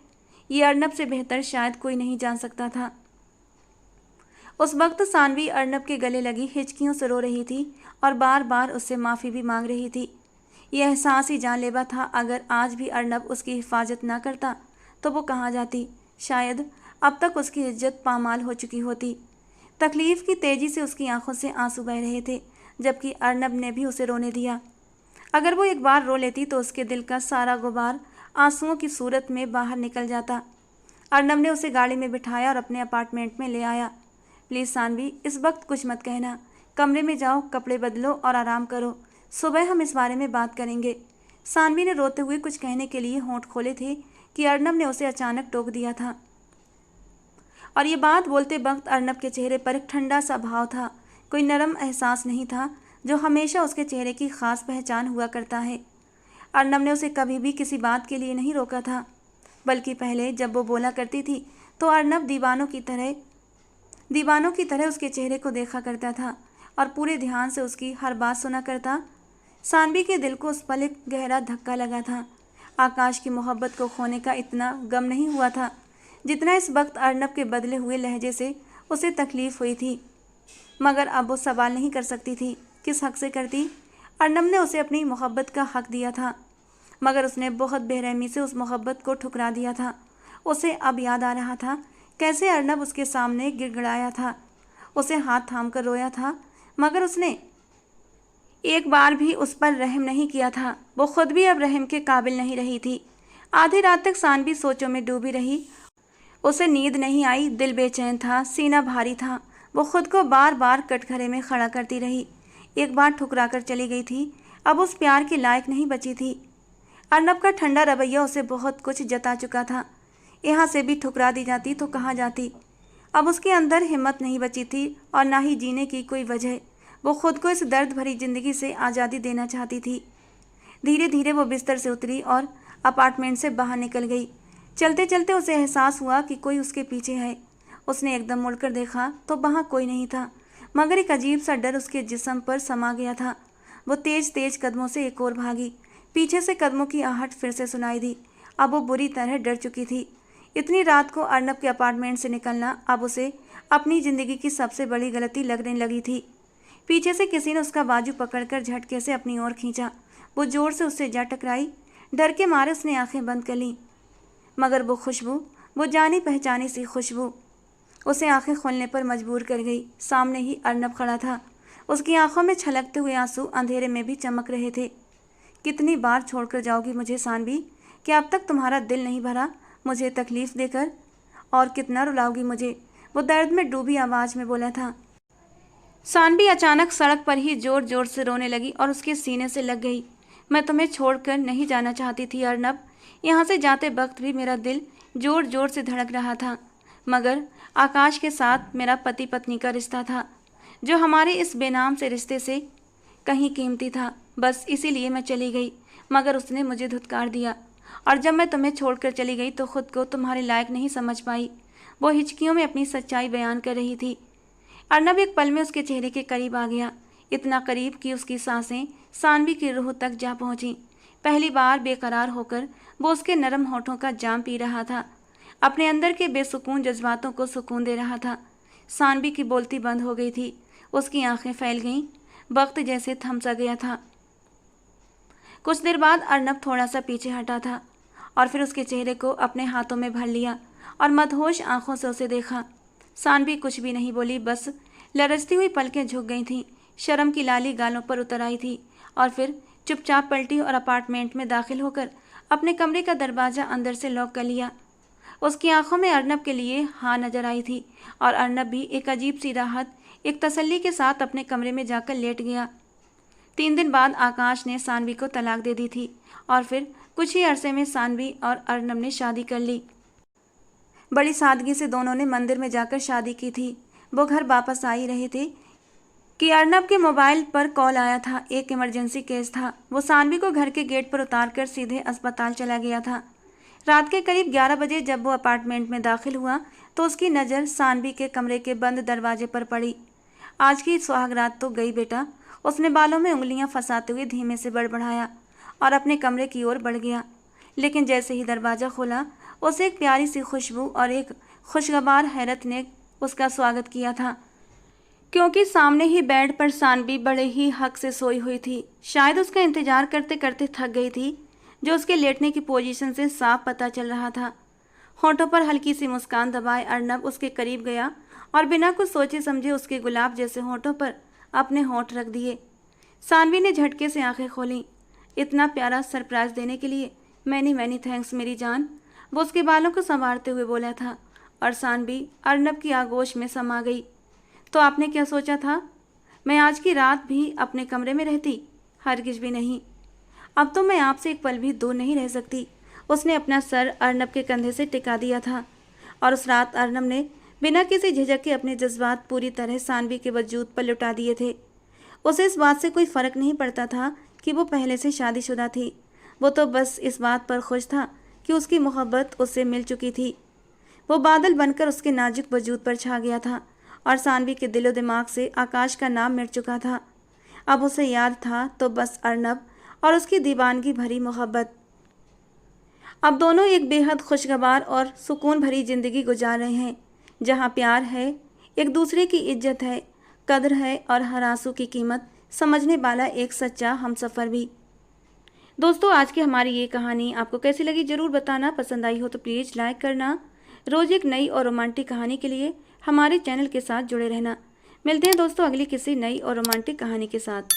ये अर्नब से बेहतर शायद कोई नहीं जान सकता था। उस वक्त सानवी अर्नब के गले लगी हिचकियों से रो रही थी और बार बार उससे माफ़ी भी मांग रही थी। यह एहसास ही जानलेवा था। अगर आज भी अर्नब उसकी हिफाजत ना करता तो वो कहाँ जाती। शायद अब तक उसकी इज्जत पामाल हो चुकी होती। तकलीफ़ की तेज़ी से उसकी आंखों से आंसू बह रहे थे, जबकि अर्नब ने भी उसे रोने दिया। अगर वो एक बार रो लेती तो उसके दिल का सारा गुबार आंसुओं की सूरत में बाहर निकल जाता। अर्नब ने उसे गाड़ी में बिठाया और अपने अपार्टमेंट में ले आया। प्लीज़ सानवी, इस वक्त कुछ मत कहना, कमरे में जाओ, कपड़े बदलो और आराम करो। सुबह हम इस बारे में बात करेंगे। सानवी ने रोते हुए कुछ कहने के लिए होंठ खोले थे कि अर्नब ने उसे अचानक टोक दिया था। और ये बात बोलते वक्त अर्नब के चेहरे पर एक ठंडा सा भाव था। कोई नरम एहसास नहीं था जो हमेशा उसके चेहरे की खास पहचान हुआ करता है। अर्नब ने उसे कभी भी किसी बात के लिए नहीं रोका था, बल्कि पहले जब वो बोला करती थी तो अर्नब दीवानों की तरह उसके चेहरे को देखा करता था और पूरे ध्यान से उसकी हर बात सुना करता। सानवी के दिल को उस पल एक गहरा धक्का लगा था। आकाश की मोहब्बत को खोने का इतना गम नहीं हुआ था जितना इस वक्त अर्नब के बदले हुए लहजे से उसे तकलीफ हुई थी। मगर अब वो सवाल नहीं कर सकती थी। किस हक से करती? अर्नब ने उसे अपनी मोहब्बत का हक दिया था, मगर उसने बहुत बेरहमी से उस मोहब्बत को ठुकरा दिया था। उसे अब याद आ रहा था कैसे अर्नब उसके सामने गिड़गिड़ाया था, उसे हाथ थाम कर रोया था, मगर उसने एक बार भी उस पर रहम नहीं किया था। वो खुद भी अब रहम के काबिल नहीं रही थी। आधी रात तक सानवी सोचों में डूबी रही। उसे नींद नहीं आई, दिल बेचैन था, सीना भारी था। वो खुद को बार बार कटघरे में खड़ा करती रही। एक बार ठुकरा कर चली गई थी, अब उस प्यार के लायक नहीं बची थी। अर्नब का ठंडा रवैया उसे बहुत कुछ जता चुका था। यहाँ से भी ठुकरा दी जाती तो कहाँ जाती। अब उसके अंदर हिम्मत नहीं बची थी और ना ही जीने की कोई वजह। वो खुद को इस दर्द भरी जिंदगी से आज़ादी देना चाहती थी। धीरे धीरे वो बिस्तर से उतरी और अपार्टमेंट से बाहर निकल गई। चलते चलते उसे एहसास हुआ कि कोई उसके पीछे है। उसने एकदम मुड़कर देखा तो वहाँ कोई नहीं था, मगर एक अजीब सा डर उसके जिस्म पर समा गया था। वो तेज तेज कदमों से एक और भागी। पीछे से कदमों की आहट फिर से सुनाई दी। अब वो बुरी तरह डर चुकी थी। इतनी रात को अर्नब के अपार्टमेंट से निकलना अब उसे अपनी ज़िंदगी की सबसे बड़ी गलती लगने लगी थी। पीछे से किसी ने उसका बाजू पकड़कर झटके से अपनी ओर खींचा। वो जोर से उससे जा टकराई। डर के मारे उसने आंखें बंद कर लीं, मगर वो खुशबू, वो जानी पहचानी सी खुशबू उसे आंखें खोलने पर मजबूर कर गई। सामने ही अर्नब खड़ा था। उसकी आंखों में छलकते हुए आंसू अंधेरे में भी चमक रहे थे। कितनी बार छोड़कर जाओगी मुझे सानवी? क्या अब तक तुम्हारा दिल नहीं भरा मुझे तकलीफ देकर? और कितना रुलाओगी मुझे? वो दर्द में डूबी आवाज़ में बोला था। सानवी अचानक सड़क पर ही जोर जोर से रोने लगी और उसके सीने से लग गई। मैं तुम्हें छोड़कर नहीं जाना चाहती थी अर्नब। यहाँ से जाते वक्त भी मेरा दिल जोर जोर से धड़क रहा था, मगर आकाश के साथ मेरा पति पत्नी का रिश्ता था, जो हमारे इस बेनाम से रिश्ते से कहीं कीमती था। बस इसीलिए मैं चली गई, मगर उसने मुझे धुतकार दिया। और जब मैं तुम्हें छोड़कर चली गई तो खुद को तुम्हारे लायक नहीं समझ पाई। वो हिचकियों में अपनी सच्चाई बयान कर रही थी। अर्नब एक पल में उसके चेहरे के करीब आ गया, इतना करीब कि उसकी सांसें सानवी की रूह तक जा पहुंची। पहली बार बेकरार होकर वो उसके नरम होठों का जाम पी रहा था, अपने अंदर के बेसुकून जज्बातों को सुकून दे रहा था। सानवी की बोलती बंद हो गई थी, उसकी आंखें फैल गईं, वक्त जैसे थम सा गया था। कुछ देर बाद अर्नब थोड़ा सा पीछे हटा था और फिर उसके चेहरे को अपने हाथों में भर लिया और मदहोश आंखों से उसे देखा। सानवी कुछ भी नहीं बोली, बस लरजती हुई पलकें झुक गई थीं, शर्म की लाली गालों पर उतर आई थी और फिर चुपचाप पलटी और अपार्टमेंट में दाखिल होकर अपने कमरे का दरवाज़ा अंदर से लॉक कर लिया। उसकी आंखों में अर्नब के लिए हाँ नजर आई थी और अर्नब भी एक अजीब सी राहत, एक तसल्ली के साथ अपने कमरे में जाकर लेट गया। 3 दिन बाद आकाश ने सानवी को तलाक दे दी थी और फिर कुछ ही अरसे में सानवी और अर्नब ने शादी कर ली। बड़ी सादगी से दोनों ने मंदिर में जाकर शादी की थी। वो घर वापस आ ही रहे थे कि अर्नब के मोबाइल पर कॉल आया था। एक इमरजेंसी केस था। वो सानवी को घर के गेट पर उतारकर सीधे अस्पताल चला गया था। रात के करीब 11 बजे जब वो अपार्टमेंट में दाखिल हुआ तो उसकी नज़र सानवी के कमरे के बंद दरवाजे पर पड़ी। आज की सुहागरात तो गई बेटा, उसने बालों में उंगलियां फंसाते हुए धीमे से बड़बड़ाया और अपने कमरे की ओर बढ़ गया। लेकिन जैसे ही दरवाज़ा खोला, उसे एक प्यारी सी खुशबू और एक खुशगवार हैरत ने उसका स्वागत किया था, क्योंकि सामने ही बेड पर सानवी बड़े ही हक से सोई हुई थी। शायद उसका इंतजार करते करते थक गई थी, जो उसके लेटने की पोजीशन से साफ पता चल रहा था। होंठों पर हल्की सी मुस्कान दबाए अर्नब उसके करीब गया और बिना कुछ सोचे समझे उसके गुलाब जैसे होंठों पर अपने होंठ रख दिए। सानवी ने झटके से आंखें खोलीं। इतना प्यारा सरप्राइज देने के लिए मैनी मैनी थैंक्स मेरी जान, वो उसके बालों को संवारते हुए बोला था और सानवी अर्नब की आगोश में समा गई। तो आपने क्या सोचा था? मैं आज की रात भी अपने कमरे में रहती? हरगिज भी नहीं। अब तो मैं आपसे एक पल भी दूर नहीं रह सकती। उसने अपना सर अर्नब के कंधे से टिका दिया था और उस रात अर्नब ने बिना किसी झिझक के अपने जज्बात पूरी तरह सानवी के वजूद पर लुटा दिए थे। उसे इस बात से कोई फर्क नहीं पड़ता था कि वो पहले से शादीशुदा थी। वो तो बस इस बात पर खुश था कि उसकी मोहब्बत उससे मिल चुकी थी। वो बादल बनकर उसके नाजुक वजूद पर छा गया था और सानवी के दिलो दिमाग से आकाश का नाम मिट चुका था। अब उसे याद था तो बस अर्नब और उसकी दीवानगी भरी मोहब्बत। अब दोनों एक बेहद खुशगवार और सुकून भरी ज़िंदगी गुजार रहे हैं, जहाँ प्यार है, एक दूसरे की इज्जत है, कद्र है और हर आंसू की कीमत समझने वाला एक सच्चा हमसफ़र भी। दोस्तों, आज की हमारी ये कहानी आपको कैसी लगी ज़रूर बताना। पसंद आई हो तो प्लीज़ लाइक करना। रोज़ एक नई और रोमांटिक कहानी के लिए हमारे चैनल के साथ जुड़े रहना। मिलते हैं दोस्तों अगली किसी नई और रोमांटिक कहानी के साथ।